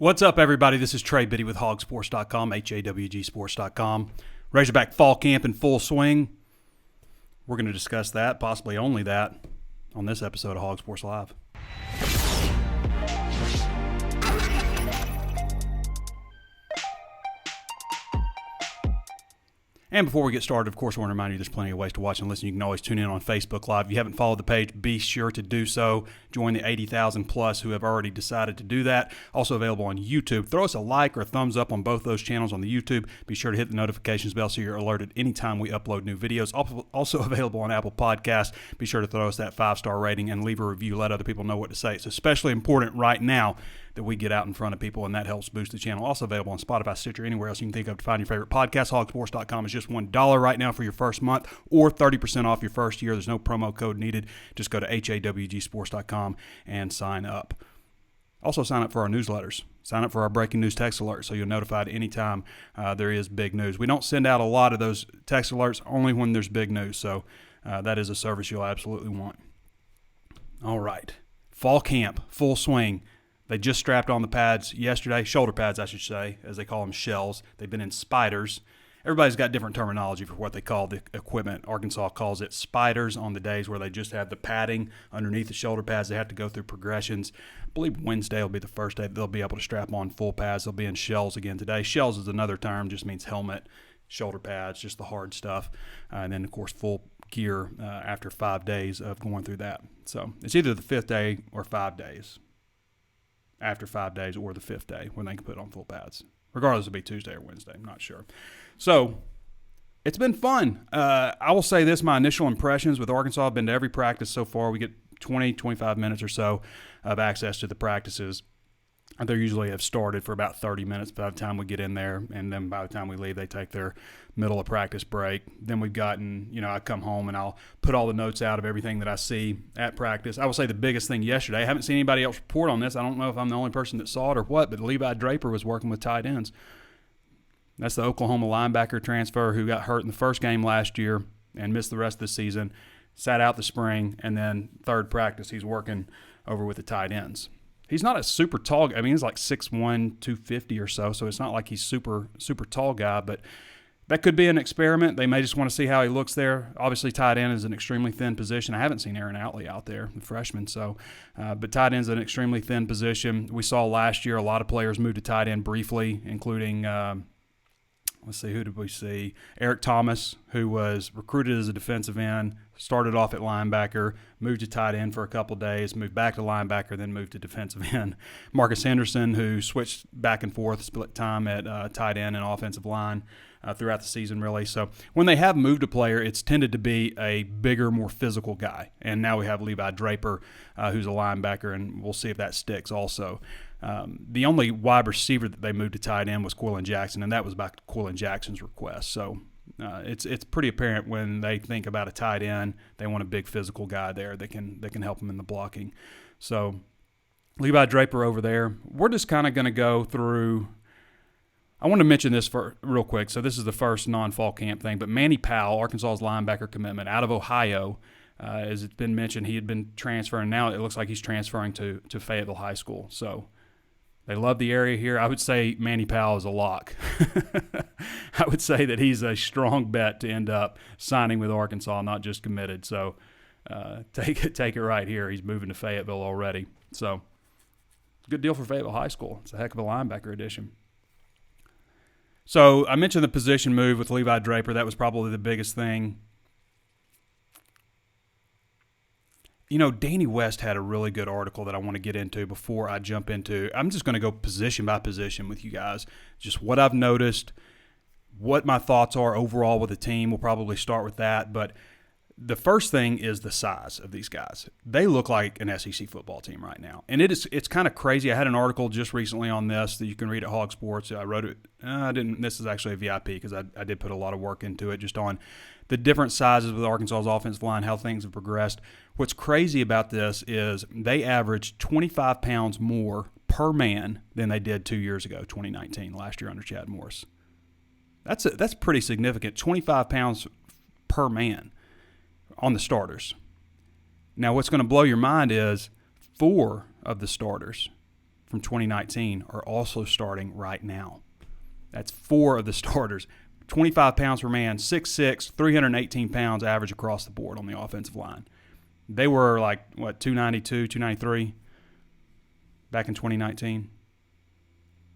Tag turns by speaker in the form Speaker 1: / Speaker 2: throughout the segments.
Speaker 1: What's up, everybody? This is Trey Biddy with HawgSports.com, HawgSports.com. Razorback fall camp in full swing. We're going to discuss that, possibly only that, on this episode of Hog Sports Live. And before we get started, of course, I want to remind you there's plenty of ways to watch and listen. You can always tune in on Facebook Live. If you haven't followed the page, be sure to do so. Join the 80,000 plus who have already decided to do that. Also available on YouTube. Throw us a like or a thumbs up on both those channels on the YouTube. Be sure to hit the notifications bell so you're alerted anytime we upload new videos. Also available on Apple Podcasts. Be sure to throw us that 5-star rating and leave a review. Let other people know what to say. It's especially important right now that we get out in front of people, and that helps boost the channel. Also available on Spotify, Stitcher, anywhere else you can think of to find your favorite podcast. HawgSports.com is just $1 right now for your first month, or 30% off your first year. There's no promo code needed. Just go to HawgSports.com and sign up. Also sign up for our newsletters. Sign up for our breaking news text alerts so you're notified anytime there is big news. We don't send out a lot of those text alerts, only when there's big news, so that is a service you'll absolutely want. All right. Fall camp, full swing. They just strapped on the pads yesterday, shoulder pads, I should say, as they call them, shells. They've been in spiders. Everybody's got different terminology for what they call the equipment. Arkansas calls it spiders on the days where they just have the padding underneath the shoulder pads. They have to go through progressions. I believe Wednesday will be the first day that they'll be able to strap on full pads. They'll be in shells again today. Shells is another term, just means helmet, shoulder pads, just the hard stuff. And then, of course, full gear after 5 days of going through that. So it's either the 5th day or 5 days. After 5 days or the 5th day when they can put on full pads. Regardless, it'll be Tuesday or Wednesday. I'm not sure. So it's been fun. I will say this, my initial impressions with Arkansas, I've been to every practice so far. We get 20, 25 minutes or so of access to the practices. They usually have started for about 30 minutes by the time we get in there, and then by the time we leave, they take their middle of practice break. Then we've gotten, I come home and I'll put all the notes out of everything that I see at practice. I will say the biggest thing yesterday, I haven't seen anybody else report on this. I don't know if I'm the only person that saw it or what, but Levi Draper was working with tight ends. That's the Oklahoma linebacker transfer who got hurt in the first game last year and missed the rest of the season, sat out the spring, and then third practice he's working over with the tight ends. He's not a super tall guy. I mean, he's like 6'1", 250 or so it's not like he's super tall guy, but that could be an experiment. They may just want to see how he looks there. Obviously, tight end is an extremely thin position. I haven't seen Aaron Outley out there, the freshman, but tight end is an extremely thin position. We saw last year a lot of players move to tight end briefly, including who did we see? Eric Thomas, who was recruited as a defensive end, started off at linebacker, moved to tight end for a couple days, moved back to linebacker, then moved to defensive end. Marcus Henderson, who switched back and forth, split time at tight end and offensive line throughout the season, really. So when they have moved a player, it's tended to be a bigger, more physical guy. And now we have Levi Draper, who's a linebacker, and we'll see if that sticks also. The only wide receiver that they moved to tight end was Quillen Jackson, and that was by Quillen Jackson's request. So it's pretty apparent when they think about a tight end, they want a big physical guy there that can help them in the blocking. So Levi Draper over there. We're just kind of going to go through. I want to mention this real quick. So this is the first non-fall camp thing, but Manny Powell, Arkansas's linebacker commitment out of Ohio. As it's been mentioned, he had been transferring. Now it looks like he's transferring to Fayetteville High School. So they love the area here. I would say Manny Powell is a lock. I would say that he's a strong bet to end up signing with Arkansas, not just committed. So take it right here. He's moving to Fayetteville already. So good deal for Fayetteville High School. It's a heck of a linebacker addition. So I mentioned the position move with Levi Draper. That was probably the biggest thing. Danny West had a really good article that I want to get into before I jump into. I'm just going to go position by position with you guys. Just what I've noticed, what my thoughts are overall with the team. We'll probably start with that. But the first thing is the size of these guys. They look like an SEC football team right now. And it's kind of crazy. I had an article just recently on this that you can read at HawgSports. I wrote it. I didn't. This is actually a VIP because I did put a lot of work into it just on the different sizes with Arkansas's offensive line, how things have progressed. What's crazy about this is they averaged 25 pounds more per man than they did 2 years ago, 2019, last year under Chad Morris. That's pretty significant, 25 pounds per man on the starters. Now, what's going to blow your mind is 4 of the starters, from 2019 are also starting right now. That's 4 of the starters. 25 pounds per man, 6'6", 318 pounds average across the board on the offensive line. They were like, 292, 293 back in 2019?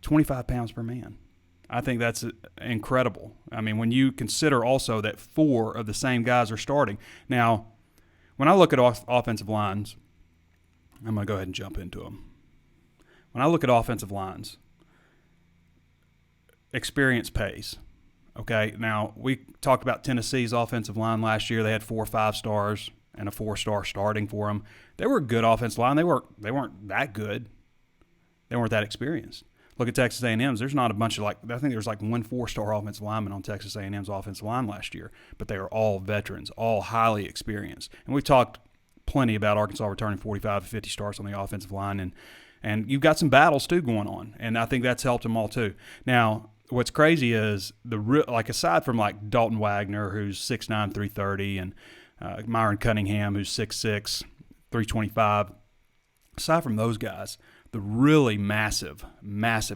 Speaker 1: 25 pounds per man. I think that's incredible. I mean, when you consider also that 4 of the same guys are starting. Now, when I look at offensive lines, I'm going to go ahead and jump into them. When I look at offensive lines, experience pays. Okay, now we talked about Tennessee's offensive line last year. They had 4 5-stars and a 4-star starting for them. They were a good offensive line. They weren't that good. They weren't that experienced. Look at Texas A&M's. There's not a bunch of I think there was like 1 4-star offensive lineman on Texas A&M's offensive line last year, but they are all veterans, all highly experienced. And we've talked plenty about Arkansas returning 45 to 50 starts on the offensive line, and you've got some battles too going on, and I think that's helped them all too. Now, what's crazy is aside from like Dalton Wagner, who's 6'9", 330, and Myron Cunningham, who's 6'6", 325. Aside from those guys, the really massive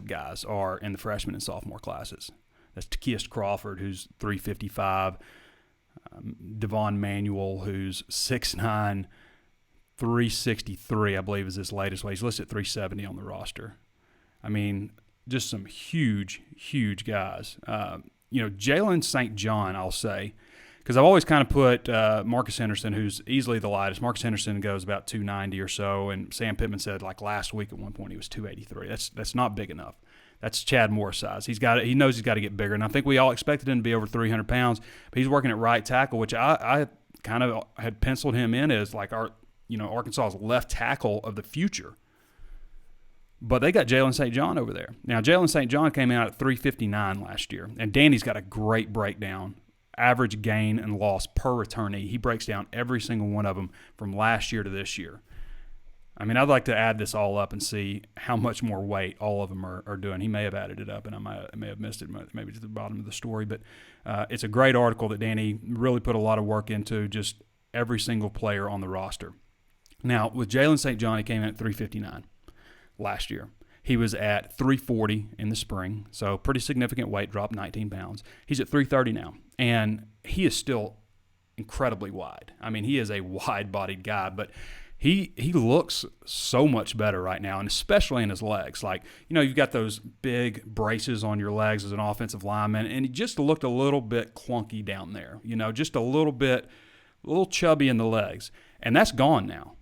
Speaker 1: guys are in the freshman and sophomore classes. That's Takias Crawford, who's 355, Devon Manuel, who's 6'9", 363, I believe is his latest weight. He's listed at 370 on the roster. I mean, just some huge guys. Jalen St. John, I'll say, because I've always kind of put Marcus Henderson, who's easily the lightest. Marcus Henderson goes about 290 or so, and Sam Pittman said like last week at one point he was 283. That's not big enough. That's Chad Moore's size. He knows he's got to get bigger, and I think we all expected him to be over 300 pounds. But he's working at right tackle, which I kind of had penciled him in as like Arkansas's left tackle of the future. But they got Jalen St. John over there. Now, Jalen St. John came out at 359 last year, and Danny's got a great breakdown. Average gain and loss per returnee. He breaks down every single one of them from last year to this year. I mean, I'd like to add this all up and see how much more weight all of them are doing. He may have added it up, and I may have missed it, maybe to the bottom of the story. But it's a great article that Danny really put a lot of work into, just every single player on the roster. Now, with Jalen St. John, he came in at 359 last year. He was at 340 in the spring, so pretty significant weight drop, 19 pounds. He's at 330 now, and he is still incredibly wide. I mean, he is a wide-bodied guy, but he looks so much better right now, and especially in his legs. Like, you've got those big braces on your legs as an offensive lineman, and he just looked a little bit clunky down there, just a little chubby in the legs, and that's gone now.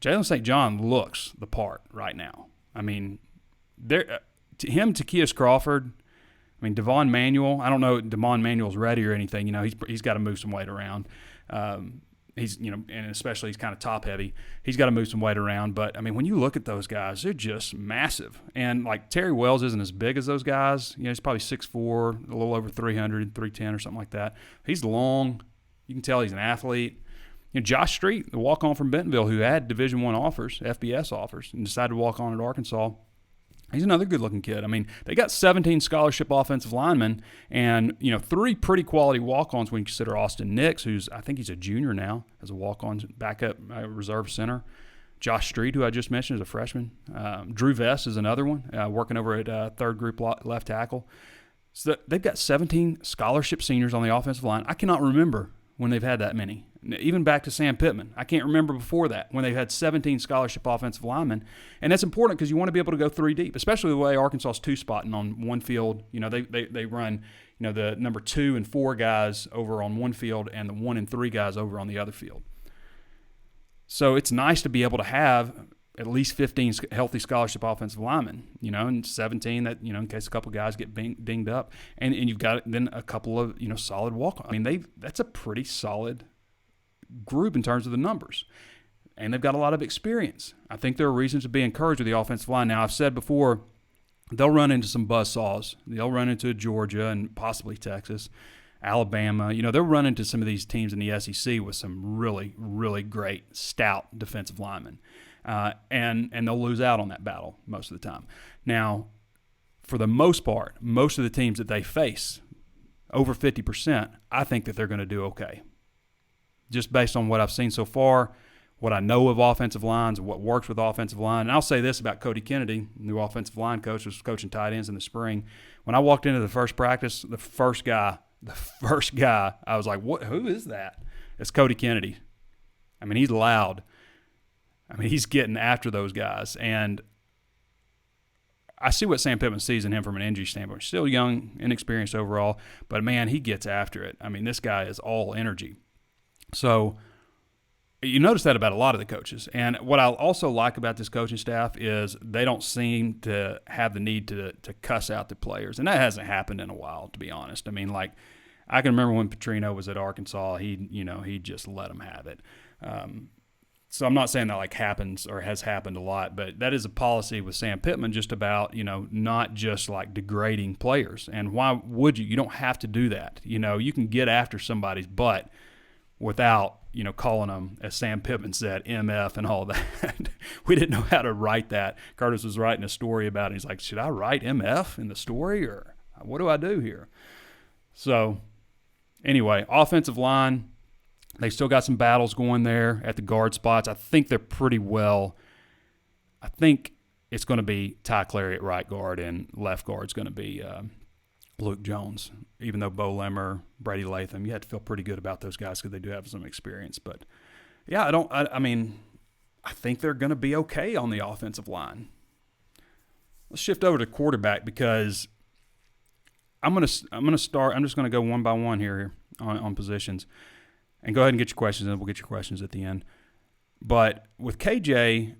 Speaker 1: Jalen St. John looks the part right now. I mean, Takias Crawford, Devon Manuel, I don't know if Devon Manuel's ready or anything. He's got to move some weight around. He's, and especially he's kind of top heavy. He's got to move some weight around. But, when you look at those guys, they're just massive. And, like, Terry Wells isn't as big as those guys. He's probably 6'4", a little over 300, 310 or something like that. He's long. You can tell he's an athlete. Josh Street, the walk-on from Bentonville, who had Division I offers, FBS offers, and decided to walk on at Arkansas. He's another good-looking kid. They got 17 scholarship offensive linemen and, 3 pretty quality walk-ons when you consider Austin Nix, who's, I think he's a junior now, as a walk-on backup reserve center. Josh Street, who I just mentioned, is a freshman. Drew Vest is another one, working over at third group left tackle. So they've got 17 scholarship seniors on the offensive line. I cannot remember when they've had that many. Even back to Sam Pittman. I can't remember before that when they've had 17 scholarship offensive linemen. And that's important because you want to be able to go 3 deep, especially the way Arkansas's two-spotting on one field. They run, the number 2 and 4 guys over on one field and the 1 and 3 guys over on the other field. So it's nice to be able to have at least 15 healthy scholarship offensive linemen, and 17 that, in case a couple guys get dinged up. And you've got then a couple of, solid walk-on. That's a pretty solid group in terms of the numbers. And they've got a lot of experience. I think there are reasons to be encouraged with the offensive line. Now, I've said before, they'll run into some buzzsaws. They'll run into Georgia and possibly Texas, Alabama. They'll run into some of these teams in the SEC with some really, really great, stout defensive linemen. And they'll lose out on that battle most of the time. Now, for the most part, most of the teams that they face, over 50%, I think that they're going to do okay. Just based on what I've seen so far, what I know of offensive lines and what works with offensive line. And I'll say this about Cody Kennedy, new offensive line coach, was coaching tight ends in the spring. When I walked into the first practice, the first guy, I was like, "What? Who is that?" It's Cody Kennedy. I mean, he's loud. I mean, he's getting after those guys. And I see what Sam Pittman sees in him from an injury standpoint. Still young, inexperienced overall, but, man, he gets after it. I mean, this guy is all energy. So you notice that about a lot of the coaches. And what I also like about this coaching staff is they don't seem to have the need to cuss out the players. And that hasn't happened in a while, to be honest. I mean, like, I can remember when Petrino was at Arkansas, he just let them have it. So I'm not saying that like happens or has happened a lot, but that is a policy with Sam Pittman just about, not just like degrading players. And why would you? You don't have to do that. You can get after somebody's butt without, calling them, as Sam Pittman said, MF and all that. We didn't know how to write that. Curtis was writing a story about it. He's like, should I write MF in the story or what do I do here? So anyway, offensive line, they still got some battles going there at the guard spots. I think they're pretty well. I think it's going to be Ty Clary at right guard, and left guard's going to be Luke Jones. Even though Bo Lemmer, Brady Latham, you had to feel pretty good about those guys because they do have some experience. But, yeah, I think they're going to be okay on the offensive line. Let's shift over to quarterback because I'm going to start. I'm just going to go one by one here on positions. And go ahead and get your questions, and we'll get your questions at the end. But with KJ,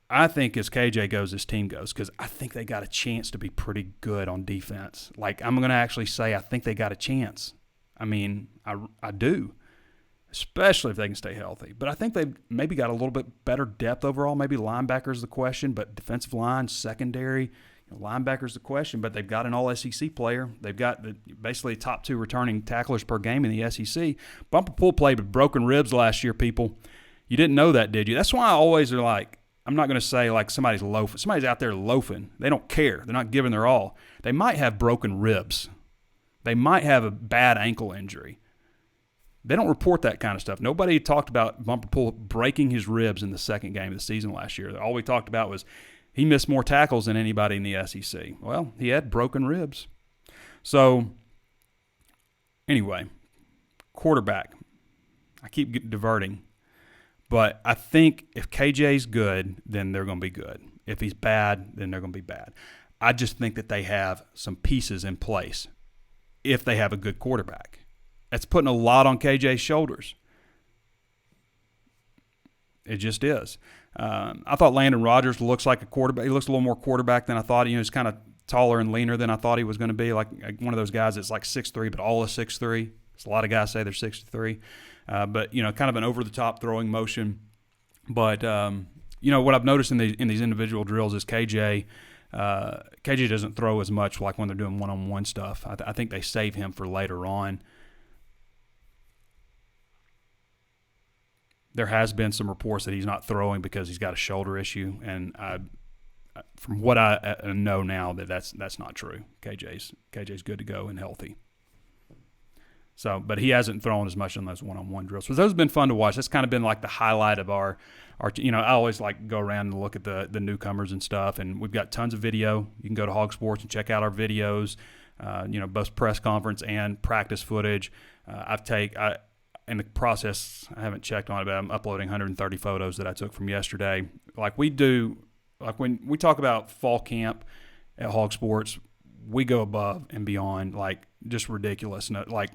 Speaker 1: I think as KJ goes, this team goes, because I think they got a chance to be pretty good on defense. Like, I'm going to actually say I think they got a chance. I mean, I do, especially if they can stay healthy. But I think they've maybe got a little bit better depth overall. Maybe linebacker's the question, but defensive line, secondary, linebacker's the question, but they've got an all-SEC player. They've got basically top 2 returning tacklers per game in the SEC. Bumper Pool played with broken ribs last year, people. You didn't know that, did you? That's why I always are like, I'm not going to say like somebody's loafing. Somebody's out there loafing. They don't care. They're not giving their all. They might have broken ribs. They might have a bad ankle injury. They don't report that kind of stuff. Nobody talked about Bumper Pool breaking his ribs in the second game of the season last year. All we talked about was he missed more tackles than anybody in the SEC. Well, he had broken ribs. So, anyway, quarterback. I keep diverting. But I think if KJ's good, then they're going to be good. If he's bad, then they're going to be bad. I just think that they have some pieces in place if they have a good quarterback. That's putting a lot on KJ's shoulders. It just is. I thought Landon Rogers looks like a quarterback. He looks a little more quarterback than I thought. He's kind of taller and leaner than I thought he was going to be, like one of those guys that's like 6'3", but all is 6'3". There's a lot of guys say they're 6'3". But, kind of an over-the-top throwing motion. But, what I've noticed in these individual drills is KJ doesn't throw as much like when they're doing one-on-one stuff. I think they save him for later on. There has been some reports that he's not throwing because he's got a shoulder issue, and from what I know now, that's not true. KJ's good to go and healthy. So, but he hasn't thrown as much on those one-on-one drills. So those have been fun to watch. That's kind of been like the highlight of our I always like go around and look at the newcomers and stuff, and we've got tons of video. You can go to HawgSports and check out our videos, both press conference and practice footage. In the process, I haven't checked on it, but I'm uploading 130 photos that I took from yesterday. Like we do, like when we talk about fall camp at HawgSports, we go above and beyond, like just ridiculous. Like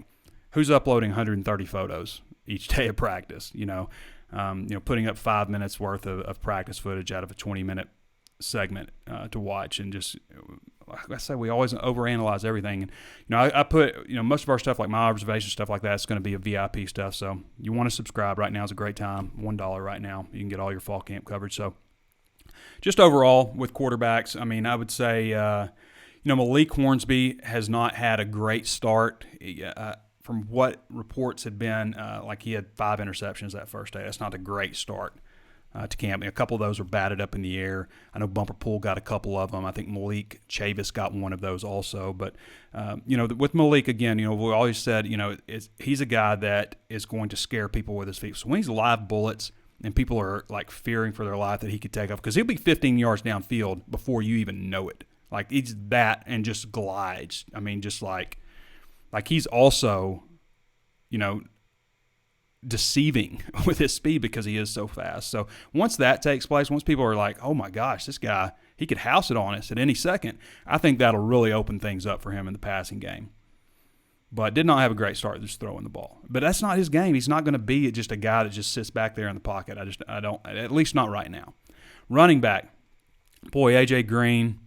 Speaker 1: who's uploading 130 photos each day of practice? Putting up 5 minutes worth of practice footage out of a 20-minute segment to watch, and just like I say, we always overanalyze everything. And I put most of our stuff, like my observation stuff like that, is going to be a VIP stuff. So you want to subscribe right now is a great time. $1 right now, you can get all your fall camp coverage. So just overall with quarterbacks, I would say Malik Hornsby has not had a great start. From what reports had been, like he had 5 interceptions that first day. That's not a great start to camp. A couple of those are batted up in the air. I know Bumper Pool got a couple of them. I think Malik Chavis got one of those also. But, with Malik, again, we always said, he's a guy that is going to scare people with his feet. So when he's live bullets, and people are like fearing for their life that he could take off because he'll be 15 yards downfield before you even know it. Like he's that and just glides. I mean, just like he's also, deceiving with his speed because he is so fast. So once that takes place, once people are like, oh my gosh, this guy, he could house it on us at any second, I think that'll really open things up for him in the passing game. But did not have a great start just throwing the ball. But that's not his game. He's not going to be just a guy that just sits back there in the pocket. I don't, at least not right now. Running back, boy, A.J. Green,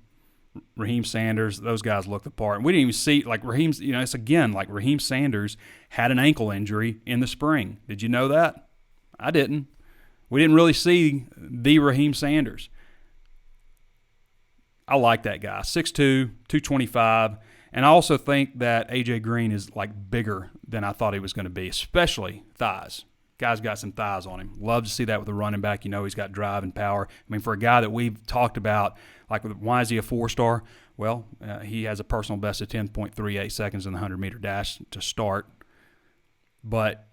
Speaker 1: Raheem Sanders, those guys look the part. And we didn't even see, like Raheem's, it's again, like Raheem Sanders had an ankle injury in the spring. Did you know that? I didn't. We didn't really see the Raheem Sanders. I like that guy, 6'2", 225. And I also think that A.J. Green is like bigger than I thought he was going to be, especially thighs. Guy's got some thighs on him. Love to see that with a running back. He's got drive and power. I mean, for a guy that we've talked about, like, why is he a 4-star? Well, he has a personal best of 10.38 seconds in the 100-meter dash to start. But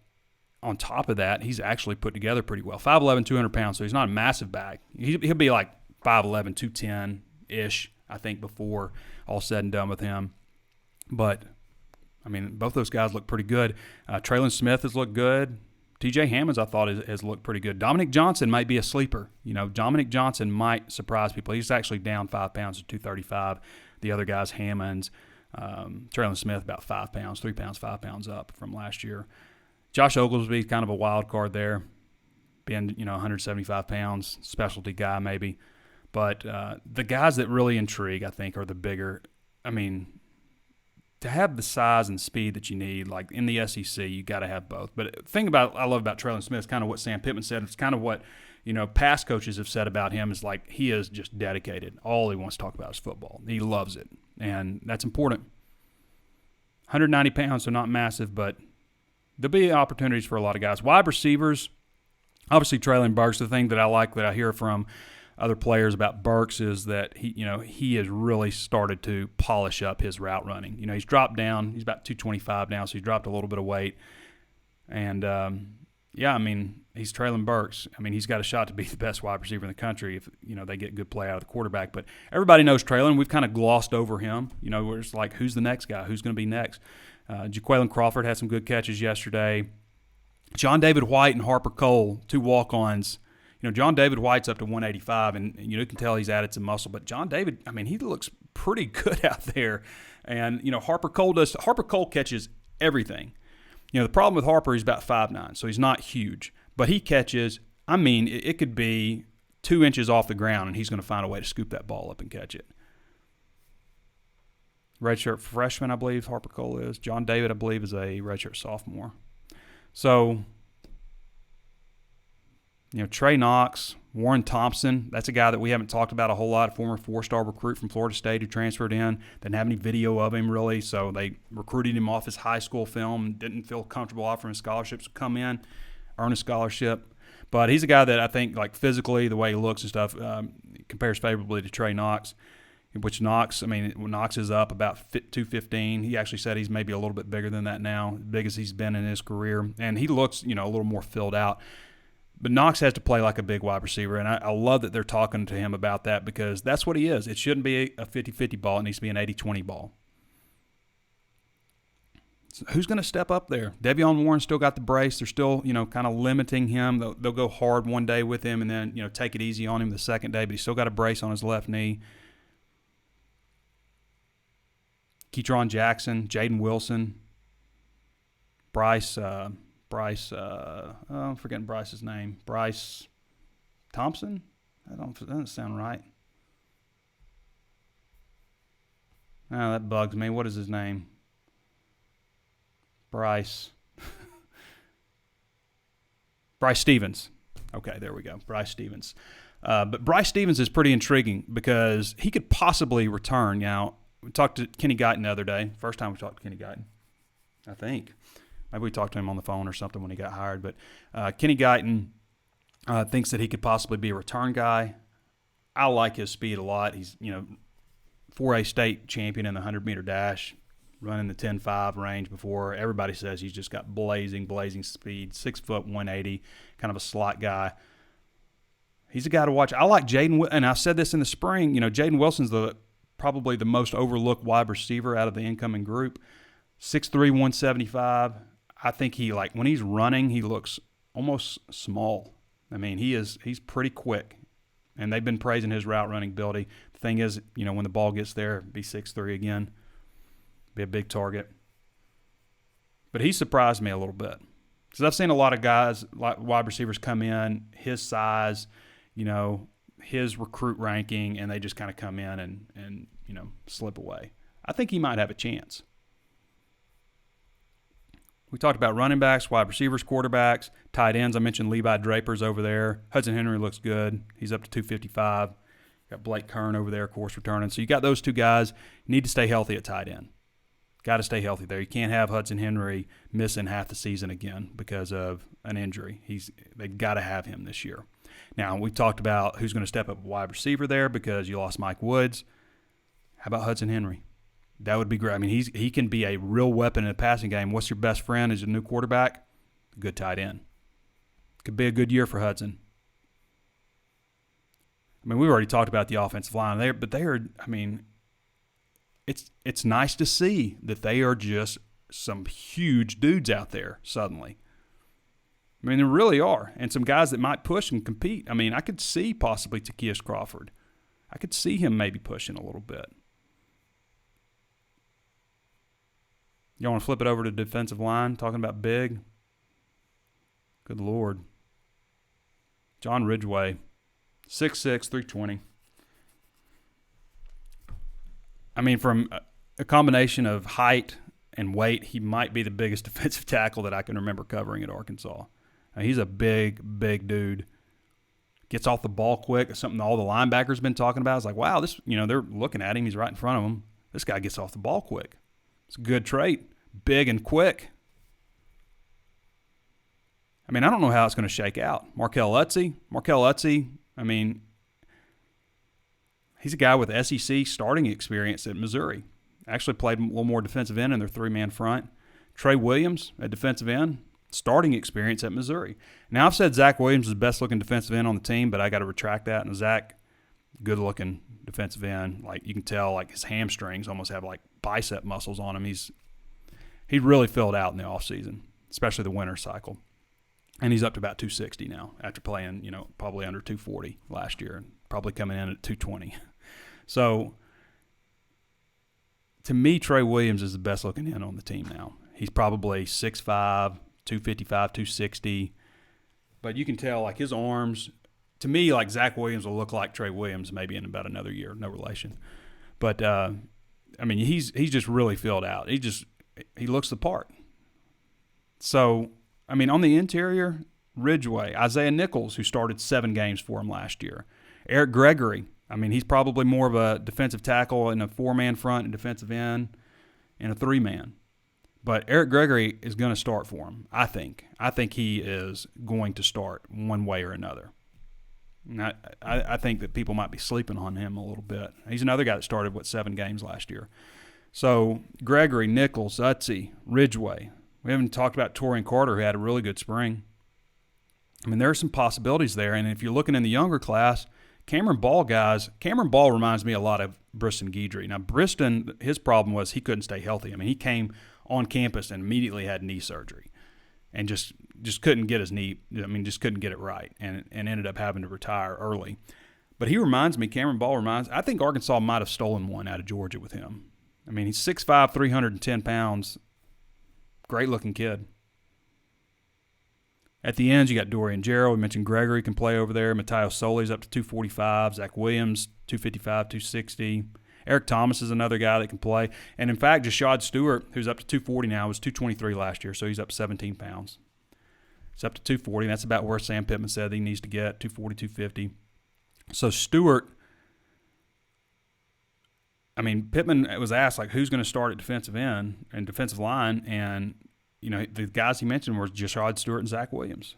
Speaker 1: on top of that, he's actually put together pretty well. 5'11", 200 pounds, so he's not a massive back. He'll be like 5'11", 210-ish, I think, before all said and done with him. But, I mean, both those guys look pretty good. Traylon Smith has looked good. T.J. Hammonds, I thought, has looked pretty good. Dominic Johnson might be a sleeper. Dominic Johnson might surprise people. He's actually down 5 pounds to 235. The other guys, Hammonds, Traylon Smith, about 5 pounds, 3 pounds, 5 pounds up from last year. Josh Oglesby, kind of a wild card there, being 175 pounds, specialty guy maybe. But the guys that really intrigue, I think, are the bigger. I mean, to have the size and speed that you need, like in the SEC, you got to have both. But the thing I love about Traylon Smith is kind of what Sam Pittman said. It's kind of what past coaches have said about him, is like he is just dedicated. All he wants to talk about is football. He loves it, and that's important. 190 pounds, so not massive, but there'll be opportunities for a lot of guys. Wide receivers, obviously Traylon Burks. The thing that I like that I hear from other players about Burks is that he has really started to polish up his route running. He's dropped down. He's about 225 now, so he's dropped a little bit of weight. And, he's Traylon Burks. I mean, he's got a shot to be the best wide receiver in the country if, they get good play out of the quarterback. But everybody knows Traylon. We've kind of glossed over him. We're just like, who's the next guy? Who's going to be next? Jaquaylin Crawford had some good catches yesterday. John David White and Harper Cole, 2 walk-ons. John David White's up to 185, and you can tell he's added some muscle. But John David, I mean, he looks pretty good out there. And, Harper Cole catches everything. The problem with Harper, he's about 5'9", so he's not huge. But he catches, I mean, it could be 2 inches off the ground, and he's going to find a way to scoop that ball up and catch it. Redshirt freshman, I believe Harper Cole is. John David, I believe, is a redshirt sophomore. So, Trey Knox, Warren Thompson, that's a guy that we haven't talked about a whole lot, former 4-star recruit from Florida State who transferred in. Didn't have any video of him really, so they recruited him off his high school film. Didn't feel comfortable offering him scholarships to come in, earn a scholarship. But he's a guy that I think, like physically, the way he looks and stuff, compares favorably to Trey Knox, which Knox is up about 215. He actually said he's maybe a little bit bigger than that now, big as he's been in his career. And he looks, a little more filled out. But Knox has to play like a big wide receiver, and I love that they're talking to him about that because that's what he is. It shouldn't be a 50-50 ball. It needs to be an 80-20 ball. So who's going to step up there? De'Vion Warren still got the brace. They're still, kind of limiting him. They'll go hard one day with him and then, take it easy on him the second day, but he's still got a brace on his left knee. Ketron Jackson, Jaden Wilson, I'm forgetting Bryce's name. Bryce Thompson? That doesn't sound right. Oh, that bugs me. What is his name? Bryce Stevens. Okay, there we go. Bryce Stevens. But Bryce Stevens is pretty intriguing because he could possibly return. Now, we talked to Kenny Guyton the other day. First time we talked to Kenny Guyton, I think. Maybe we talked to him on the phone or something when he got hired. But Kenny Guyton thinks that he could possibly be a return guy. I like his speed a lot. He's, 4A state champion in the 100-meter dash, running the 10.5 range before. Everybody says he's just got blazing speed, 6 foot, 180, kind of a slot guy. He's a guy to watch. I like Jaden, and I said this in the spring. Jaden Wilson's probably the most overlooked wide receiver out of the incoming group. 6'3", 175. I think when he's running, he looks almost small. I mean, he's pretty quick, and they've been praising his route running ability. The thing is, when the ball gets there, be 6'3" again, be a big target. But he surprised me a little bit. Because I've seen a lot of guys, like wide receivers, come in, his size, his recruit ranking, and they just kind of come in and slip away. I think he might have a chance. We talked about running backs, wide receivers, quarterbacks, tight ends. I mentioned Levi Draper's over there. Hudson Henry looks good. He's up to 255. Got Blake Kern over there, of course, returning. So you got those two guys. You need to stay healthy at tight end. Got to stay healthy there. You can't have Hudson Henry missing half the season again because of an injury. They've got to have him this year. Now, we talked about who's going to step up wide receiver there because you lost Mike Woods. How about Hudson Henry? That would be great. I mean, he can be a real weapon in the passing game. What's your best friend as a new quarterback? A good tight end. Could be a good year for Hudson. I mean, we've already talked about the offensive line there, but they are, I mean, it's nice to see that they are just some huge dudes out there suddenly. I mean, they really are. And some guys that might push and compete. I mean, I could see possibly Takias Crawford. I could see him maybe pushing a little bit. Y'all want to flip it over to defensive line, talking about big? Good Lord. John Ridgeway, 6'6", 320. I mean, from a combination of height and weight, he might be the biggest defensive tackle that I can remember covering at Arkansas. He's a big, big dude. Gets off the ball quick. It's something all the linebackers been talking about. It's like, wow, this, they're looking at him. He's right in front of them. This guy gets off the ball quick. It's a good trait. Big and quick. I mean, I don't know how it's going to shake out. Markel Utze, I mean, he's a guy with SEC starting experience at Missouri. Actually played a little more defensive end in their three-man front. Trey Williams, a defensive end, starting experience at Missouri. Now, I've said Zach Williams is the best-looking defensive end on the team, but I got to retract that. And Zach, good-looking defensive end. Like, you can tell, like, his hamstrings almost have, like, bicep muscles on him. He really filled out in the offseason, especially the winter cycle. And he's up to about 260 now after playing, probably under 240 last year and probably coming in at 220. So, to me, Trey Williams is the best-looking end on the team now. He's probably 6'5", 255, 260. But you can tell, like, his arms, to me, like, Zach Williams will look like Trey Williams maybe in about another year. No relation. But, I mean, he's just really filled out. He looks the part. So, I mean, on the interior, Ridgeway, Isaiah Nichols, who started 7 games for him last year. Eric Gregory, I mean, he's probably more of a defensive tackle in a 4-man front and defensive end and a 3-man. But Eric Gregory is going to start for him, I think. I think he is going to start one way or another. And I think that people might be sleeping on him a little bit. He's another guy that started, 7 games last year. So, Gregory, Nichols, Utze, Ridgeway. We haven't talked about Torian Carter, who had a really good spring. I mean, there are some possibilities there. And if you're looking in the younger class, Cameron Ball reminds me a lot of Briston Guidry. Now, Briston, his problem was he couldn't stay healthy. I mean, he came on campus and immediately had knee surgery and just couldn't get his knee, just couldn't get it right and ended up having to retire early. But Cameron Ball I think Arkansas might have stolen one out of Georgia with him. I mean, he's 6'5", 310 pounds. Great-looking kid. At the ends, you got Dorian Gerald. We mentioned Gregory can play over there. Matteo Soli's up to 245. Zach Williams, 255, 260. Eric Thomas is another guy that can play. And, in fact, Jashad Stewart, who's up to 240 now, was 223 last year, so he's up 17 pounds. He's up to 240. That's about where Sam Pittman said he needs to get, 240, 250. So Stewart, I mean, Pittman was asked, like, who's going to start at defensive end and defensive line, and, the guys he mentioned were Jashad Stewart and Zach Williams.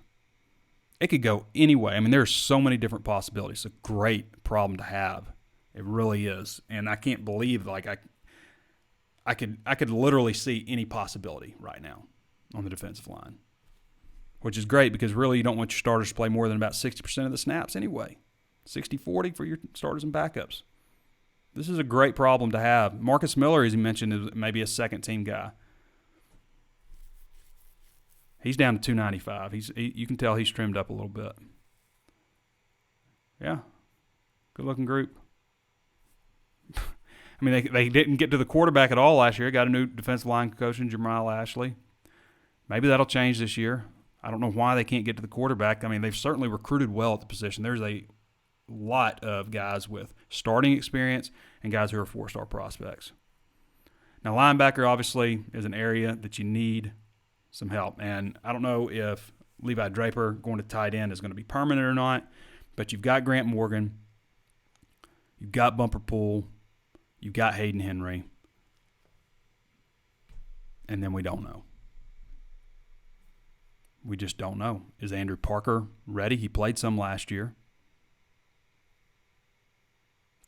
Speaker 1: It could go any way. I mean, there's so many different possibilities. It's a great problem to have. It really is. And I can't believe, like, I could literally see any possibility right now on the defensive line, which is great because really you don't want your starters to play more than about 60% of the snaps anyway. 60-40 for your starters and backups. This is a great problem to have. Marcus Miller, as you mentioned, is maybe a second-team guy. He's down to 295. You can tell he's trimmed up a little bit. Yeah, good-looking group. I mean, they didn't get to the quarterback at all last year. Got a new defensive line coach in Jamal Ashley. Maybe that'll change this year. I don't know why they can't get to the quarterback. I mean, they've certainly recruited well at the position. There's a lot of guys with starting experience and guys who are 4-star prospects. Now, linebacker obviously is an area that you need some help. And I don't know if Levi Draper going to tight end is going to be permanent or not, but you've got Grant Morgan, you've got Bumper Pool, you've got Hayden Henry, and then we don't know. We just don't know. Is Andrew Parker ready? He played some last year.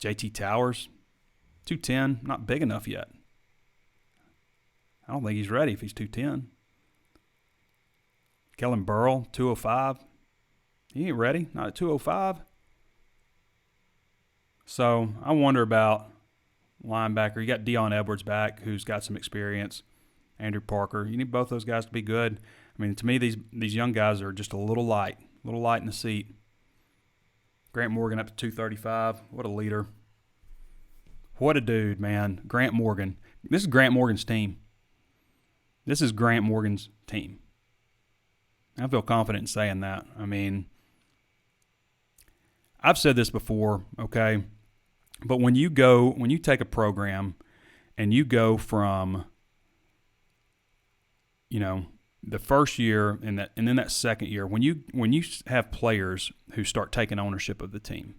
Speaker 1: JT Towers, 210, not big enough yet. I don't think he's ready if he's 210. Kellen Burrell, 205. He ain't ready, not at 205. So I wonder about linebacker. You got Deion Edwards back, who's got some experience. Andrew Parker. You need both those guys to be good. I mean, to me, these young guys are just a little light in the seat. Grant Morgan up to 235. What a leader. What a dude, man. Grant Morgan. This is Grant Morgan's team. This is Grant Morgan's team. I feel confident in saying that. I mean, I've said this before, okay? But when you take a program and you go from, the first year and then that second year, when you have players who start taking ownership of the team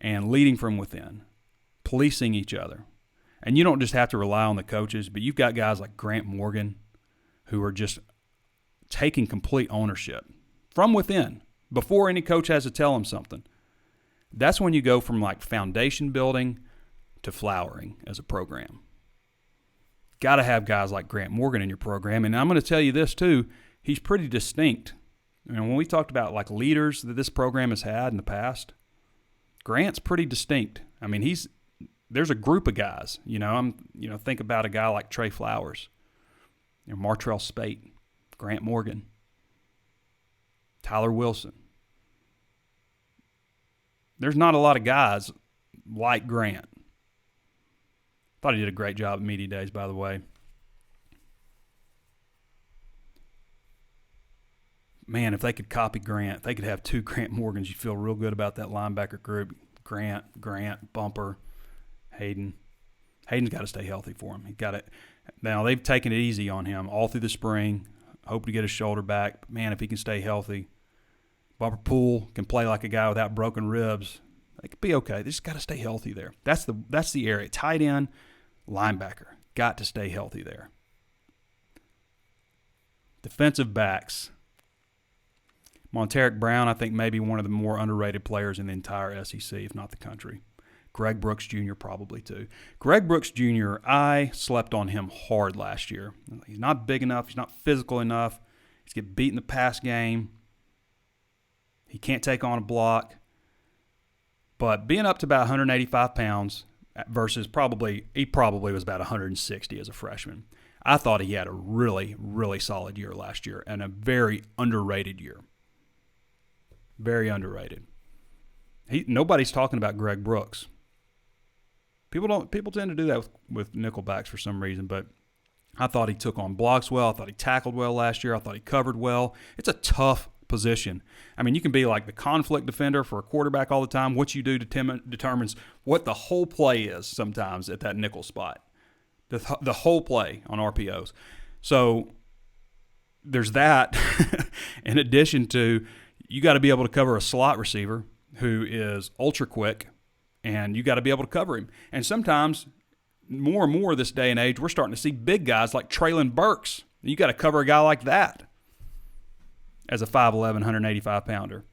Speaker 1: and leading from within, policing each other, and you don't just have to rely on the coaches, but you've got guys like Grant Morgan who are just taking complete ownership from within before any coach has to tell them something. That's when you go from like foundation building to flowering as a program. Got to have guys like Grant Morgan in your program. And I'm going to tell you this too, he's pretty distinct. When we talked about like leaders that this program has had in the past, Grant's pretty distinct. I mean, there's a group of guys, think about a guy like Trey Flowers, Martrell Spate, Grant Morgan, Tyler Wilson. There's not a lot of guys like Grant. Thought he did a great job at media days, by the way. Man, if they could copy Grant, if they could have two Grant Morgans, you'd feel real good about that linebacker group. Grant, Bumper, Hayden. Hayden's got to stay healthy for him. He's got it. Now, they've taken it easy on him all through the spring. Hope to get his shoulder back. But man, if he can stay healthy. Bumper Pool can play like a guy without broken ribs. They could be okay. They just got to stay healthy there. That's the area. Tight end, linebacker. Got to stay healthy there. Defensive backs. Monteric Brown, I think, maybe one of the more underrated players in the entire SEC, if not the country. Greg Brooks Jr. probably too. Greg Brooks Jr., I slept on him hard last year. He's not big enough. He's not physical enough. He's getting beat in the pass game. He can't take on a block. But being up to about 185 pounds versus he probably was about 160 as a freshman. I thought he had a really, really solid year last year and a very underrated year. Very underrated. Nobody's talking about Greg Brooks. People tend to do that with nickelbacks for some reason, but I thought he took on blocks well. I thought he tackled well last year. I thought he covered well. It's a tough position. I mean, you can be like the conflict defender for a quarterback all the time. What you do determines what the whole play is sometimes at that nickel spot. The whole play on RPOs. So there's that. In addition to, you got to be able to cover a slot receiver who is ultra quick, and you got to be able to cover him. And sometimes, more and more this day and age, we're starting to see big guys like Traylon Burks. You got to cover a guy like that as a 5'11", 185-pounder.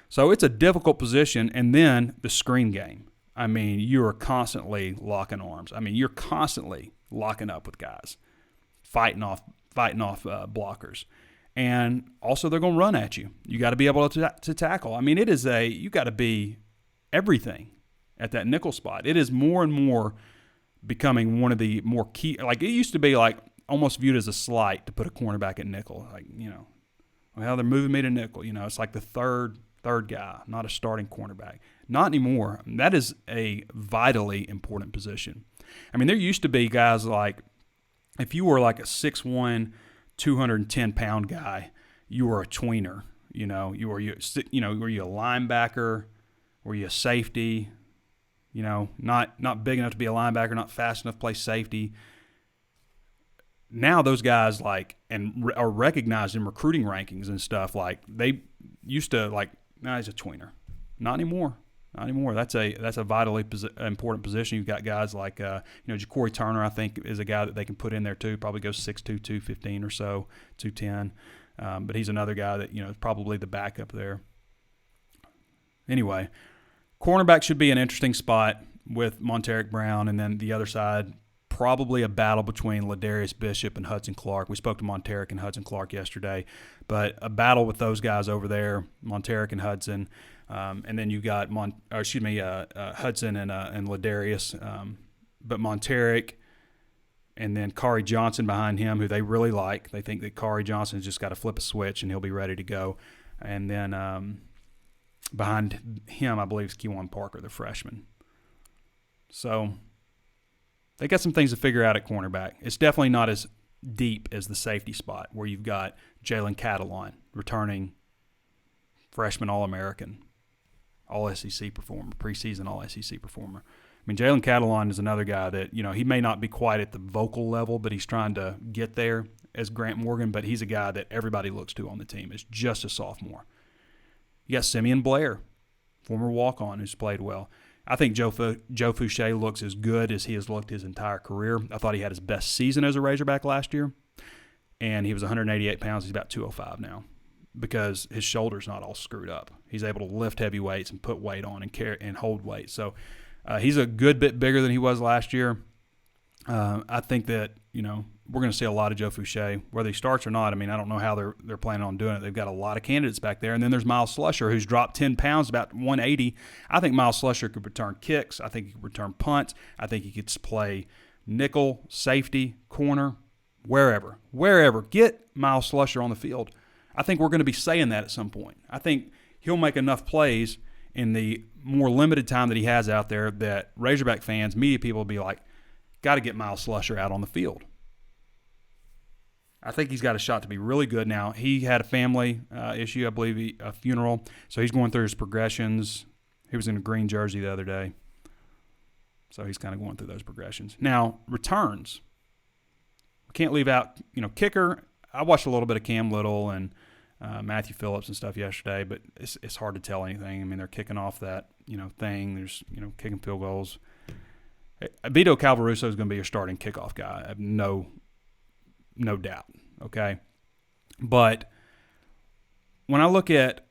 Speaker 1: So it's a difficult position. And then the screen game. I mean, you are constantly locking arms. I mean, you're constantly locking up with guys, fighting off blockers. And also they're going to run at you. You got to be able to tackle. I mean, you got to be everything at that nickel spot. It is more and more becoming one of the more key. Like, it used to be like almost viewed as a slight to put a cornerback at nickel. Like, well, they're moving me to nickel. It's like the third guy, not a starting cornerback. Not anymore. That is a vitally important position. I mean, there used to be guys like, if you were like a 6'1", 210-pound guy, you were a tweener. Were you a linebacker? Were you a safety? Not big enough to be a linebacker, not fast enough to play safety. Now those guys are recognized in recruiting rankings and stuff. Like, they used to he's a tweener. Not anymore. That's a vitally important position. You've got guys like Ja'Cory Turner, I think, is a guy that they can put in there too. Probably goes 6'2", 215 or so, 210. But he's another guy that is probably the backup there. Anyway, cornerback should be an interesting spot with Monteric Brown, and then the other side, probably a battle between Ladarius Bishop and Hudson Clark. We spoke to Monteric and Hudson Clark yesterday, but a battle with those guys over there, Monteric and Hudson, and then you got Hudson and Ladarius, but Monteric, and then Kari Johnson behind him, who they really like. They think that Kari Johnson's just got to flip a switch and he'll be ready to go. And then behind him, I believe, is Keywan Parker, the freshman. So they got some things to figure out at cornerback. It's definitely not as deep as the safety spot, where you've got Jalen Catalon, returning freshman All-American, All-SEC performer, preseason All-SEC performer. I mean, Jalen Catalon is another guy that, he may not be quite at the vocal level, but he's trying to get there as Grant Morgan, but he's a guy that everybody looks to on the team. It's just a sophomore. You got Simeon Blair, former walk-on, who's played well. I think Joe Fouché looks as good as he has looked his entire career. I thought he had his best season as a Razorback last year, and he was 188 pounds. He's about 205 now because his shoulder's not all screwed up. He's able to lift heavy weights and put weight on and carry and hold weight. So he's a good bit bigger than he was last year. I think that, we're going to see a lot of Joe Fouché, whether he starts or not. I mean, I don't know how they're planning on doing it. They've got a lot of candidates back there. And then there's Miles Slusher, who's dropped 10 pounds, about 180. I think Miles Slusher could return kicks. I think he could return punts. I think he could play nickel, safety, corner, wherever. Get Miles Slusher on the field. I think we're going to be saying that at some point. I think he'll make enough plays in the more limited time that he has out there that Razorback fans, media people will be like, got to get Miles Slusher out on the field. I think he's got a shot to be really good. Now, he had a family issue, I believe, a funeral, so he's going through his progressions. He was in a green jersey the other day, so he's kind of going through those progressions. Now, returns. We can't leave out, kicker. I watched a little bit of Cam Little and Matthew Phillips and stuff yesterday, but it's hard to tell anything. I mean, they're kicking off that, thing. There's, kicking field goals. Vito Calvaruso is going to be your starting kickoff guy. I have no doubt, okay? But when I look at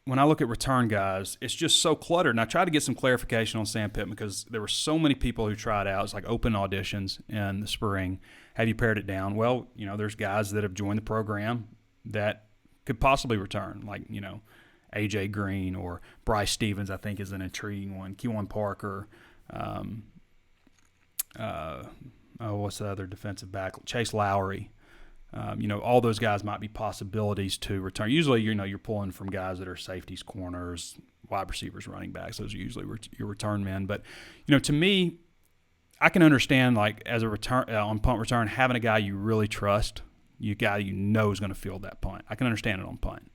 Speaker 1: return guys, it's just so cluttered. And I tried to get some clarification on Sam Pittman because there were so many people who tried out. It's like open auditions in the spring. Have you pared it down? Well, there's guys that have joined the program that could possibly return, like, A.J. Green or Bryce Stevens, I think, is an intriguing one. Keywan Parker, what's the other defensive back? Chase Lowry. All those guys might be possibilities to return. Usually, you're pulling from guys that are safeties, corners, wide receivers, running backs. Those are usually your return men. But, to me, I can understand, like, as a return on punt return, having a guy you really trust, a guy you know is going to field that punt. I can understand it on punt.